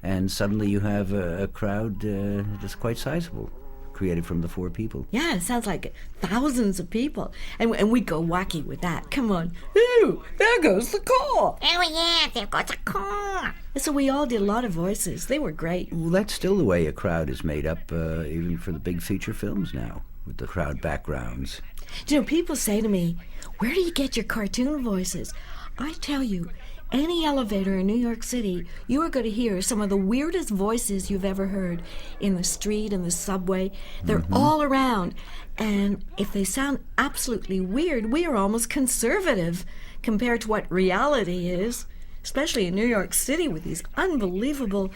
and suddenly you have a crowd that's quite sizable, created from the 4 people. Yeah, it sounds like thousands of people. And we go wacky with that. Come on. Ooh, there goes the car. Oh, yeah, there goes the car. So we all did a lot of voices. They were great. Well, that's still the way a crowd is made up, even for the big feature films now, with the crowd backgrounds. You know, people say to me, where do you get your cartoon voices? I tell you, any elevator in New York City, you are going to hear some of the weirdest voices you've ever heard in the street, in the subway. They're all around. And if they sound absolutely weird, we are almost conservative compared to what reality is, especially in New York City with these unbelievable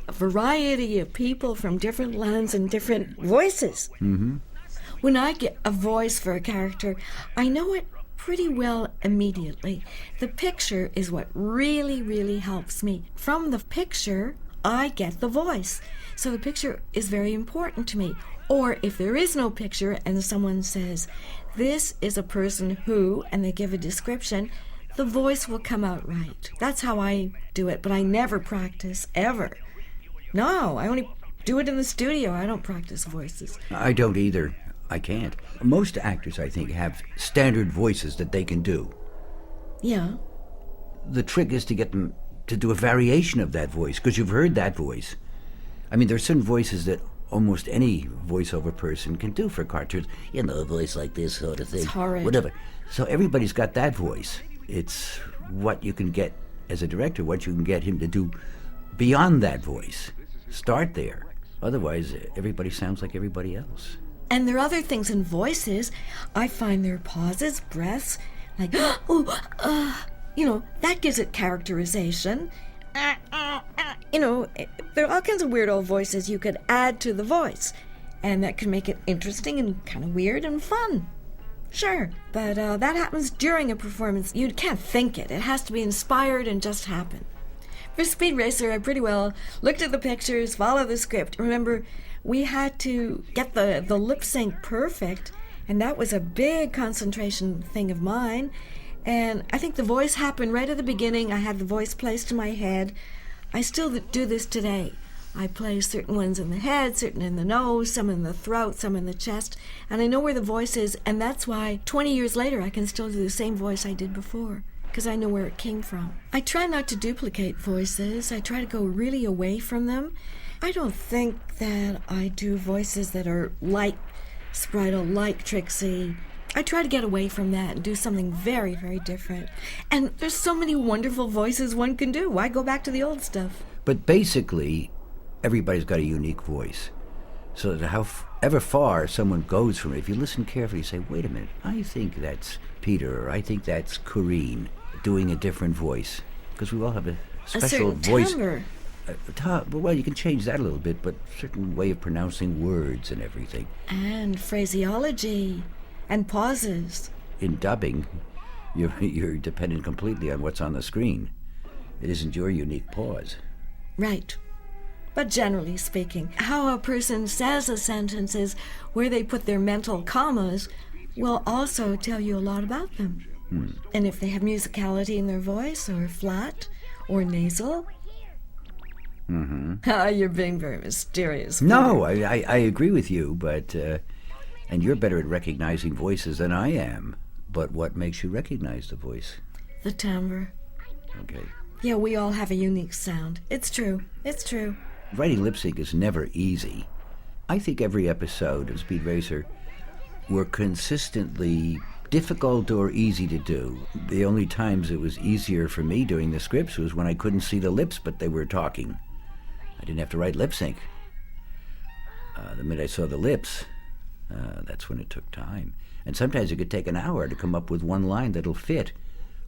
variety of people from different lands and different voices. When I get a voice for a character, I know it pretty well immediately. The picture is what really, really helps me. From the picture, I get the voice. So the picture is very important to me. Or if there is no picture and someone says, this is a person who, and they give a description, the voice will come out right. That's how I do it, but I never practice, ever. No, I only do it in the studio. I don't practice voices. I don't either. I can't. Most actors, I think, have standard voices that they can do. Yeah. The trick is to get them to do a variation of that voice, because you've heard that voice. I mean, there are certain voices that almost any voiceover person can do for cartoons. You know, a voice like this sort of thing. It's horrid. Whatever. So everybody's got that voice. It's what you can get as a director, what you can get him to do beyond that voice. Start there. Otherwise, everybody sounds like everybody else. And there are other things in voices. I find there are pauses, breaths, like, you know, that gives it characterization. You know, there are all kinds of weird old voices you could add to the voice, and that can make it interesting and kind of weird and fun. Sure, but that happens during a performance. You can't think it. It has to be inspired and just happen. For Speed Racer, I pretty well looked at the pictures, followed the script. Remember, we had to get the lip sync perfect, and that was a big concentration thing of mine. And I think the voice happened right at the beginning. I had the voice placed in my head. I still do this today. I play certain ones in the head, certain in the nose, some in the throat, some in the chest, and I know where the voice is, and that's why 20 years later I can still do the same voice I did before, because I know where it came from. I try not to duplicate voices. I try to go really away from them. I don't think that I do voices that are like Spritle, like Trixie. I try to get away from that and do something very, very different. And there's so many wonderful voices one can do. Why go back to the old stuff? But basically, everybody's got a unique voice. So that however far someone goes from it, if you listen carefully, you say, wait a minute, I think that's Peter, or I think that's Corinne, doing a different voice. Because we all have a special voice. Timbre. Well, you can change that a little bit, but a certain way of pronouncing words and everything. And phraseology. And pauses. In dubbing, you're dependent completely on what's on the screen. It isn't your unique pause. Right. But generally speaking, how a person says a sentence is where they put their mental commas will also tell you a lot about them. And if they have musicality in their voice, or flat, or nasal. You're being very mysterious. No, I agree with you, but and you're better at recognizing voices than I am. But what makes you recognize the voice? The timbre. Okay. Yeah, we all have a unique sound. It's true. It's true. Writing lip sync is never easy. I think every episode of Speed Racer were consistently difficult or easy to do. The only times it was easier for me doing the scripts was when I couldn't see the lips, but they were talking. I didn't have to write lip sync. The minute I saw the lips, that's when it took time. And sometimes it could take an hour to come up with one line that'll fit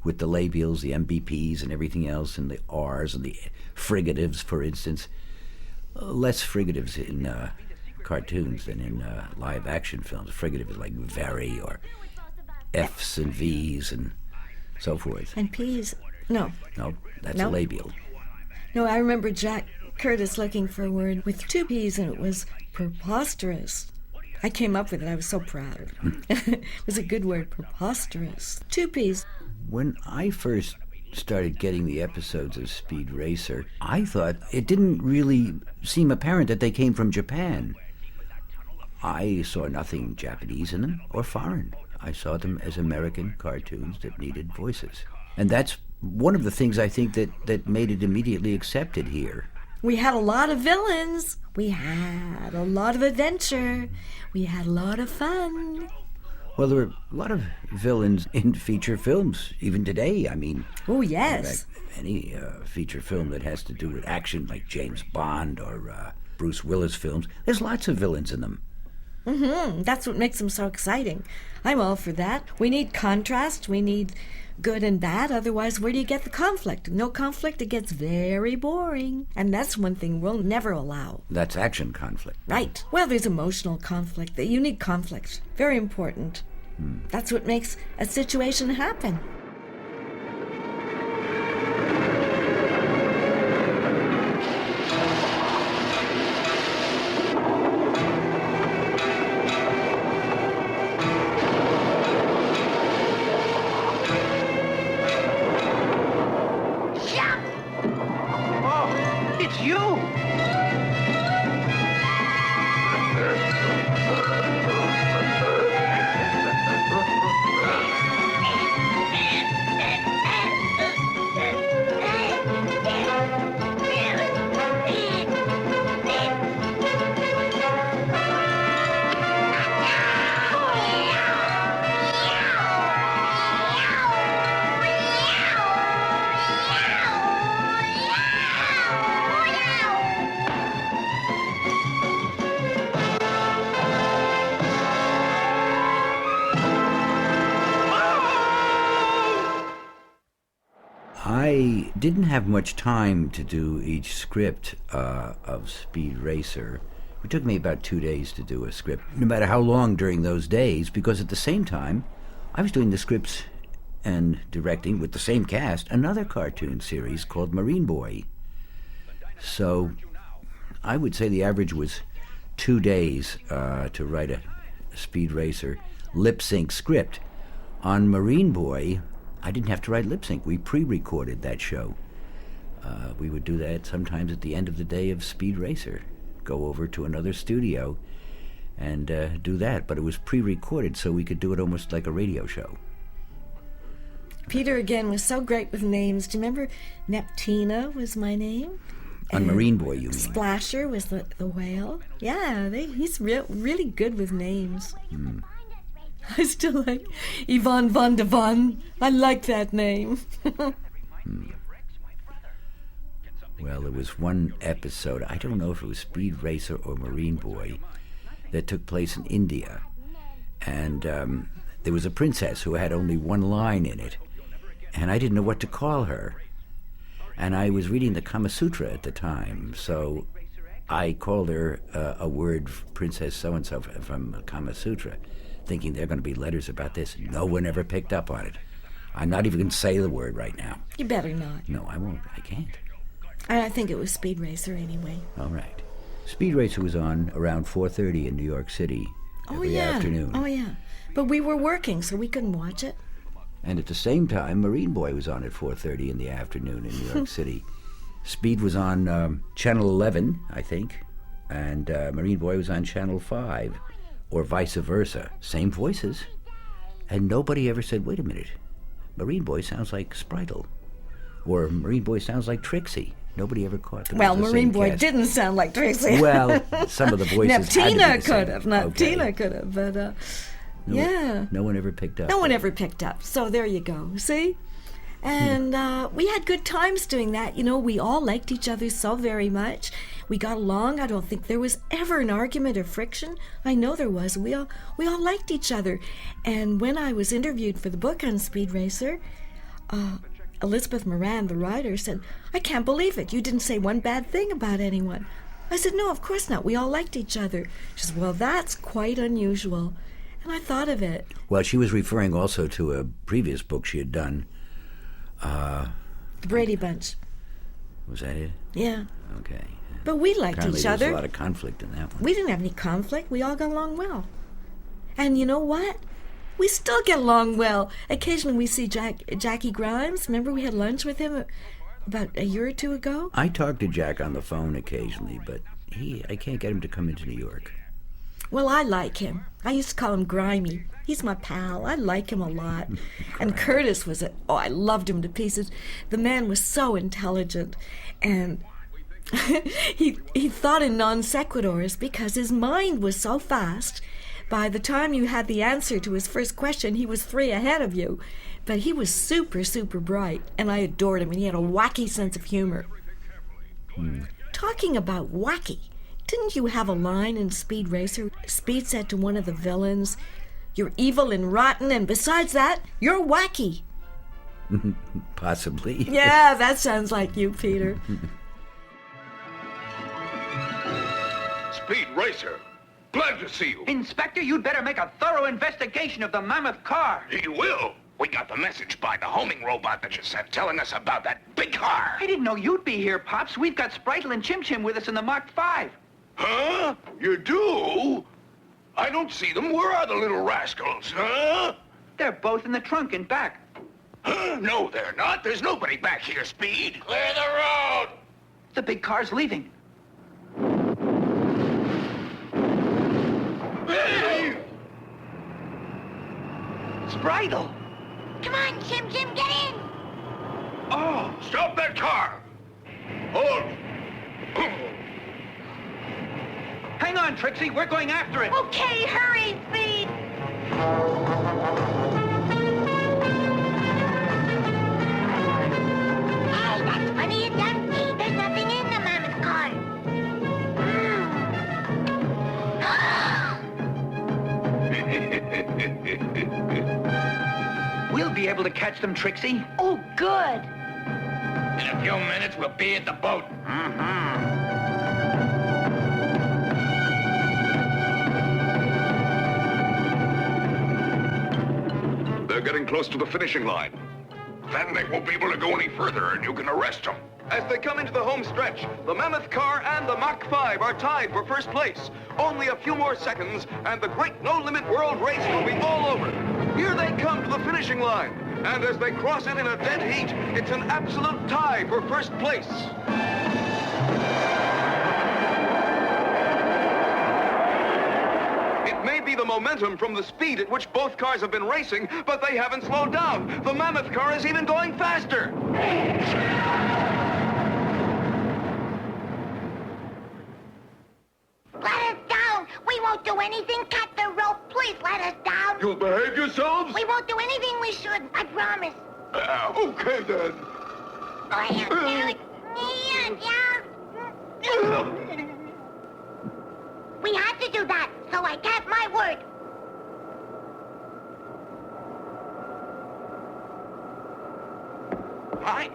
with the labials, the MBPs, and everything else, and the R's and the frigatives, for instance. Less frigatives in cartoons than in live-action films. Frigative is like very, or F's and V's and so forth. And P's. No. No, that's No? a labial. No, I remember Jack Curtis looking for a word with 2 P's, and it was preposterous. I came up with it. I was so proud. It was a good word, preposterous. 2 P's. When I first started getting the episodes of Speed Racer, I thought it didn't really seem apparent that they came from Japan. I saw nothing Japanese in them or foreign. I saw them as American cartoons that needed voices. And that's one of the things I think that made it immediately accepted here. We had a lot of villains. We had a lot of adventure. We had a lot of fun. Well, there are a lot of villains in feature films, even today. I mean, Oh, yes. any feature film that has to do with action, like James Bond or Bruce Willis films, there's lots of villains in them. That's what makes them so exciting. I'm all for that. We need contrast. We need good and bad. Otherwise, where do you get the conflict? No conflict, it gets very boring. And that's one thing we'll never allow. That's action conflict. Right. Well, there's emotional conflict, the unique conflict. Very important. That's what makes a situation happen. Oh, it's you! I didn't have much time to do each script of Speed Racer. It took me about 2 days to do a script, no matter how long during those days, because at the same time, I was doing the scripts and directing with the same cast another cartoon series called Marine Boy. So I would say the average was 2 days to write a Speed Racer lip sync script. On Marine Boy, I didn't have to write lip sync. We pre-recorded that show. We would do that sometimes at the end of the day of Speed Racer. Go over to another studio and do that. But it was pre-recorded, so we could do it almost like a radio show. Peter, again, was so great with names. Do you remember Neptina was my name? On Marine Boy, you mean? Splasher was the whale. Yeah, he's really good with names. I still like Yvonne Von de Von. I like that name. Well, there was one episode, I don't know if it was Speed Racer or Marine Boy, that took place in India. And there was a princess who had only one line in it. And I didn't know what to call her. And I was reading the Kama Sutra at the time, so I called her a word, Princess so-and-so from Kama Sutra, thinking there are going to be letters about this. No one ever picked up on it. I'm not even going to say the word right now. You better not. No, I won't. I can't. I think it was Speed Racer anyway. All right. Speed Racer was on around 4:30 in New York City every afternoon. Oh, yeah. But we were working, so we couldn't watch it. And at the same time, Marine Boy was on at 4:30 in the afternoon in New York City. Speed was on Channel 11, I think, and Marine Boy was on Channel 5, or vice versa. Same voices. And nobody ever said, wait a minute, Marine Boy sounds like Spritle, or Marine Boy sounds like Trixie. Nobody ever caught them. Well, Marine Boy didn't sound like Trixie. Well, some of the voices Neptina could have. Neptina could have, but no one ever picked up. No one ever picked up. So there you go. See? And we had good times doing that. You know, we all liked each other so very much. We got along. I don't think there was ever an argument or friction. I know there was. We all liked each other. And when I was interviewed for the book on Speed Racer, Elizabeth Moran, the writer, said, I can't believe it. You didn't say one bad thing about anyone. I said, no, of course not. We all liked each other. She said, well, that's quite unusual. And I thought of it. Well, she was referring also to a previous book she had done. The Brady Bunch. Was that it? Yeah. Okay. But we liked Apparently each other. There was a lot of conflict in that one. We didn't have any conflict. We all got along well. And you know what? We still get along well. Occasionally we see Jackie Grimes. Remember we had lunch with him about a year or two ago? I talk to Jack on the phone occasionally, but I can't get him to come into New York. Well, I like him. I used to call him Grimy. He's my pal. I like him a lot. And Curtis was I loved him to pieces. The man was so intelligent. And he thought in non sequiturs because his mind was so fast. By the time you had the answer to his first question, he was 3 ahead of you. But he was super, super bright, and I adored him, and he had a wacky sense of humor. Talking about wacky, didn't you have a line in Speed Racer? Speed said to one of the villains, you're evil and rotten, and besides that, you're wacky. Possibly. Yeah, that sounds like you, Peter. Speed Racer, glad to see you. Inspector, you'd better make a thorough investigation of the Mammoth Car. He will. We got the message by the homing robot that you sent telling us about that big car. I didn't know you'd be here, Pops. We've got Spritle and Chim Chim with us in the Mach 5. Huh? You do? I don't see them. Where are the little rascals, huh? They're both in the trunk and back. Huh? No, they're not. There's nobody back here, Speed. Clear the road! The big car's leaving. Hey! Spritle! Come on, Chim Chim, get in! Oh, stop that car! Hold! Hang on, Trixie. We're going after it. Okay, hurry, Speed. Hey, that's funny, it's empty. There's nothing in the Mammoth Car. We'll be able to catch them, Trixie. Oh, good. In a few minutes, we'll be at the boat. They're getting close to the finishing line. Then they won't be able to go any further, and you can arrest them. As they come into the home stretch, the Mammoth Car and the Mach 5 are tied for first place. Only a few more seconds, and the great no-limit world race will be all over. Here they come to the finishing line, and as they cross it in a dead heat, it's an absolute tie for first place. It may be the momentum from the speed at which both cars have been racing, but they haven't slowed down. The Mammoth Car is even going faster. Let us down! We won't do anything. Cut the rope. Please let us down. You'll behave yourselves? We won't do anything we shouldn't. I promise. Okay, then. We had to do that, so I kept my word. Hi.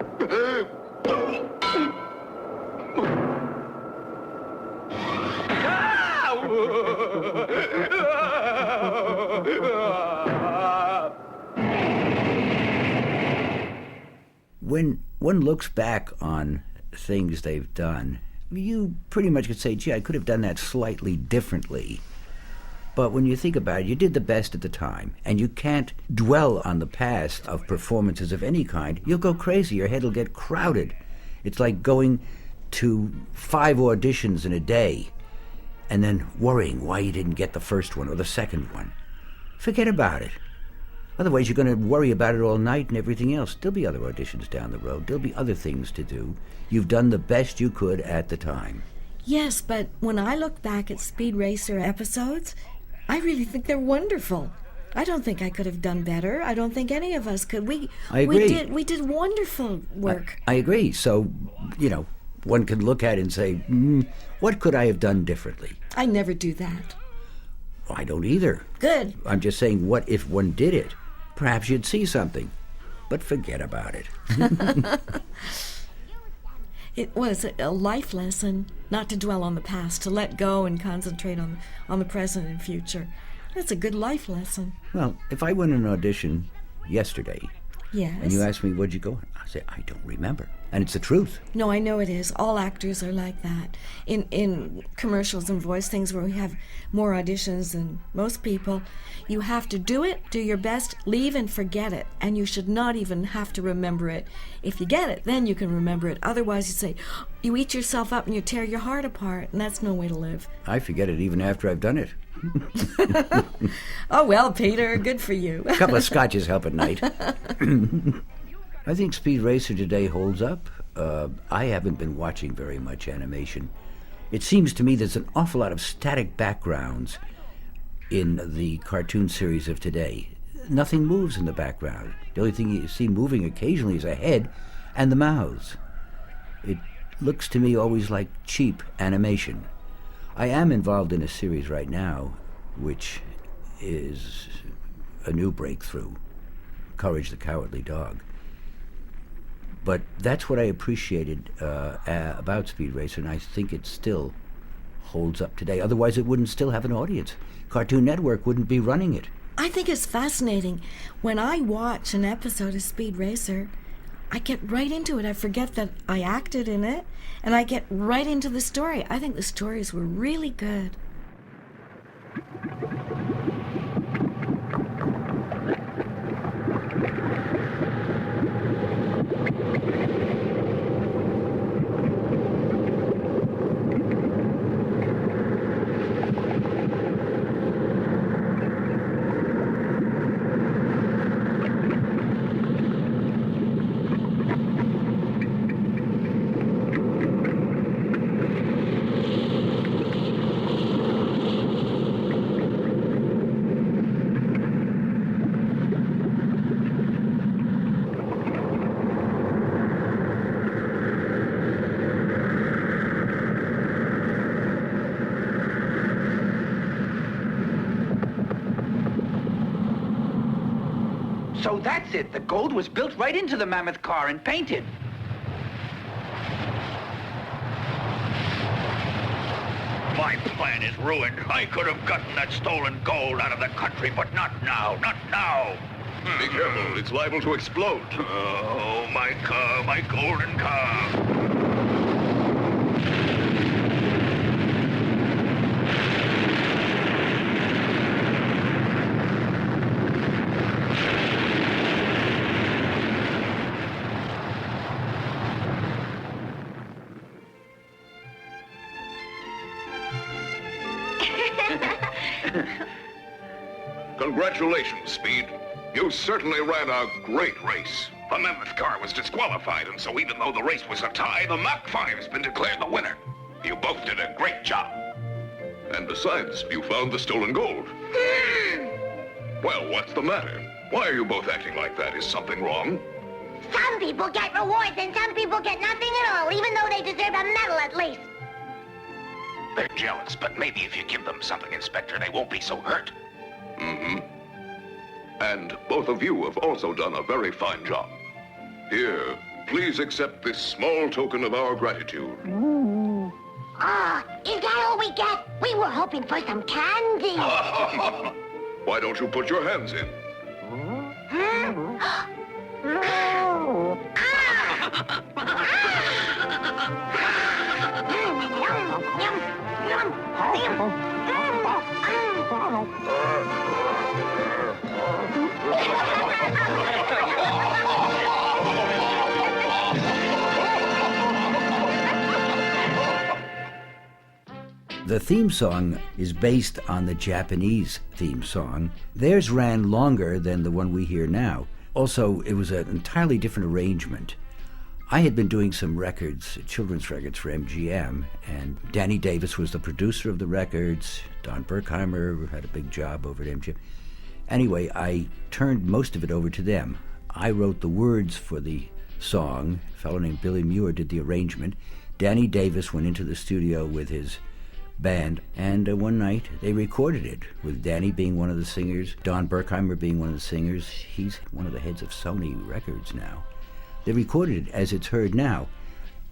When one looks back on things they've done, you pretty much could say, gee, I could have done that slightly differently. But when you think about it, you did the best at the time, and you can't dwell on the past of performances of any kind. You'll go crazy. Your head will get crowded. It's like going to 5 auditions in a day and then worrying why you didn't get the first one or the second one. Forget about it. Otherwise, you're going to worry about it all night and everything else. There'll be other auditions down the road. There'll be other things to do. You've done the best you could at the time. Yes, but when I look back at Speed Racer episodes, I really think they're wonderful. I don't think I could have done better. I don't think any of us could. I agree. We did wonderful work. I agree. So, one can look at it and say, what could I have done differently? I never do that. I don't either. Good. I'm just saying, what if one did it? Perhaps you'd see something. But forget about it. It was a life lesson not to dwell on the past, to let go and concentrate on the present and future. That's a good life lesson. Well, if I went an audition yesterday, yes, and you asked me, what'd you go? I say, I don't remember. And it's the truth. No, I know it is. All actors are like that. In commercials and voice things where we have more auditions than most people, you have to do it, do your best, leave and forget it. And you should not even have to remember it. If you get it, then you can remember it. Otherwise, you say, you eat yourself up and you tear your heart apart, and that's no way to live. I forget it even after I've done it. Oh, well, Peter, good for you. A couple of scotches help at night. I think Speed Racer today holds up. I haven't been watching very much animation. It seems to me there's an awful lot of static backgrounds in the cartoon series of today. Nothing moves in the background. The only thing you see moving occasionally is a head and the mouths. It looks to me always like cheap animation. I am involved in a series right now, which is a new breakthrough, Courage the Cowardly Dog. But that's what I appreciated about Speed Racer, and I think it still holds up today. Otherwise, it wouldn't still have an audience. Cartoon Network wouldn't be running it. I think it's fascinating. When I watch an episode of Speed Racer, I get right into it. I forget that I acted in it, and I get right into the story. I think the stories were really good. So that's it. The gold was built right into the Mammoth Car and painted. My plan is ruined. I could have gotten that stolen gold out of the country, but not now, not now. Be careful, it's liable to explode. Oh, my car, my golden car. Congratulations, Speed. You certainly ran a great race. The Mammoth Car was disqualified, and so even though the race was a tie, the Mach 5 has been declared the winner. You both did a great job. And besides, you found the stolen gold. Well, what's the matter? Why are you both acting like that? Is something wrong? Some people get rewards and some people get nothing at all, even though they deserve a medal at least. They're jealous, but maybe if you give them something, Inspector, they won't be so hurt. Mm-hmm. And both of you have also done a very fine job. Here, please accept this small token of our gratitude. Ah, is that all we get? We were hoping for some candy. Why don't you put your hands in? Huh? The theme song is based on the Japanese theme song. Theirs ran longer than the one we hear now. Also, it was an entirely different arrangement. I had been doing some records, children's records for MGM, and Danny Davis was the producer of the records. Don Berkheimer had a big job over at MGM. Anyway, I turned most of it over to them. I wrote the words for the song. A fellow named Billy Muir did the arrangement. Danny Davis went into the studio with his band, and one night they recorded it, with Danny being one of the singers, Don Berkheimer being one of the singers. He's one of the heads of Sony Records now. They recorded it as it's heard now.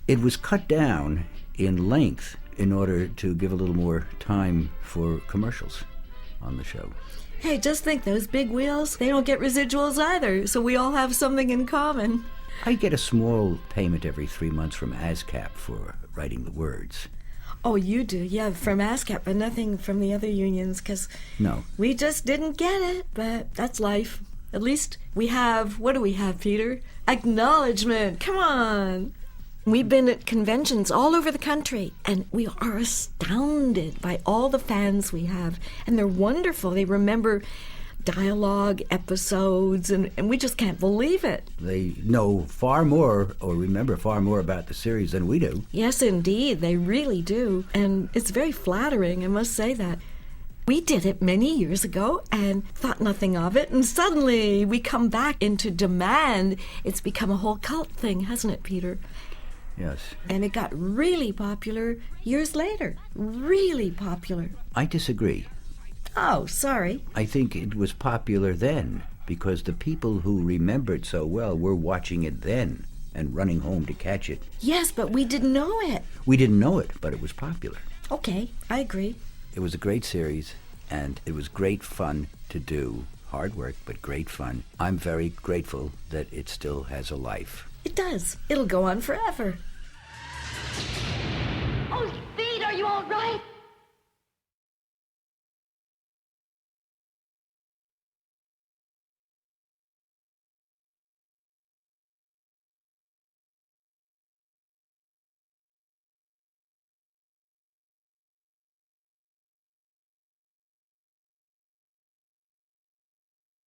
It was cut down in length in order to give a little more time for commercials on the show. Hey, just think, those big wheels, they don't get residuals either, so we all have something in common. I get a small payment every 3 months from ASCAP for writing the words. Oh, you do? Yeah, from ASCAP, but nothing from the other unions, because No. we just didn't get it, but that's life. At least we have, what do we have, Peter? Acknowledgement. Come on. We've been at conventions all over the country, and we are astounded by all the fans we have. And they're wonderful. They remember dialogue, episodes, and we just can't believe it. They know far more, or remember far more about the series than we do. Yes, indeed. They really do. And it's very flattering, I must say that. We did it many years ago and thought nothing of it, and suddenly we come back into demand. It's become a whole cult thing, hasn't it, Peter? Yes. And it got really popular years later. Really popular. I disagree. Oh, sorry. I think it was popular then because the people who remember it so well were watching it then and running home to catch it. Yes, but we didn't know it. We didn't know it, but it was popular. Okay, I agree. It was a great series, and it was great fun to do. Hard work, but great fun. I'm very grateful that it still has a life. It does. It'll go on forever. Oh, Speed, are you all right?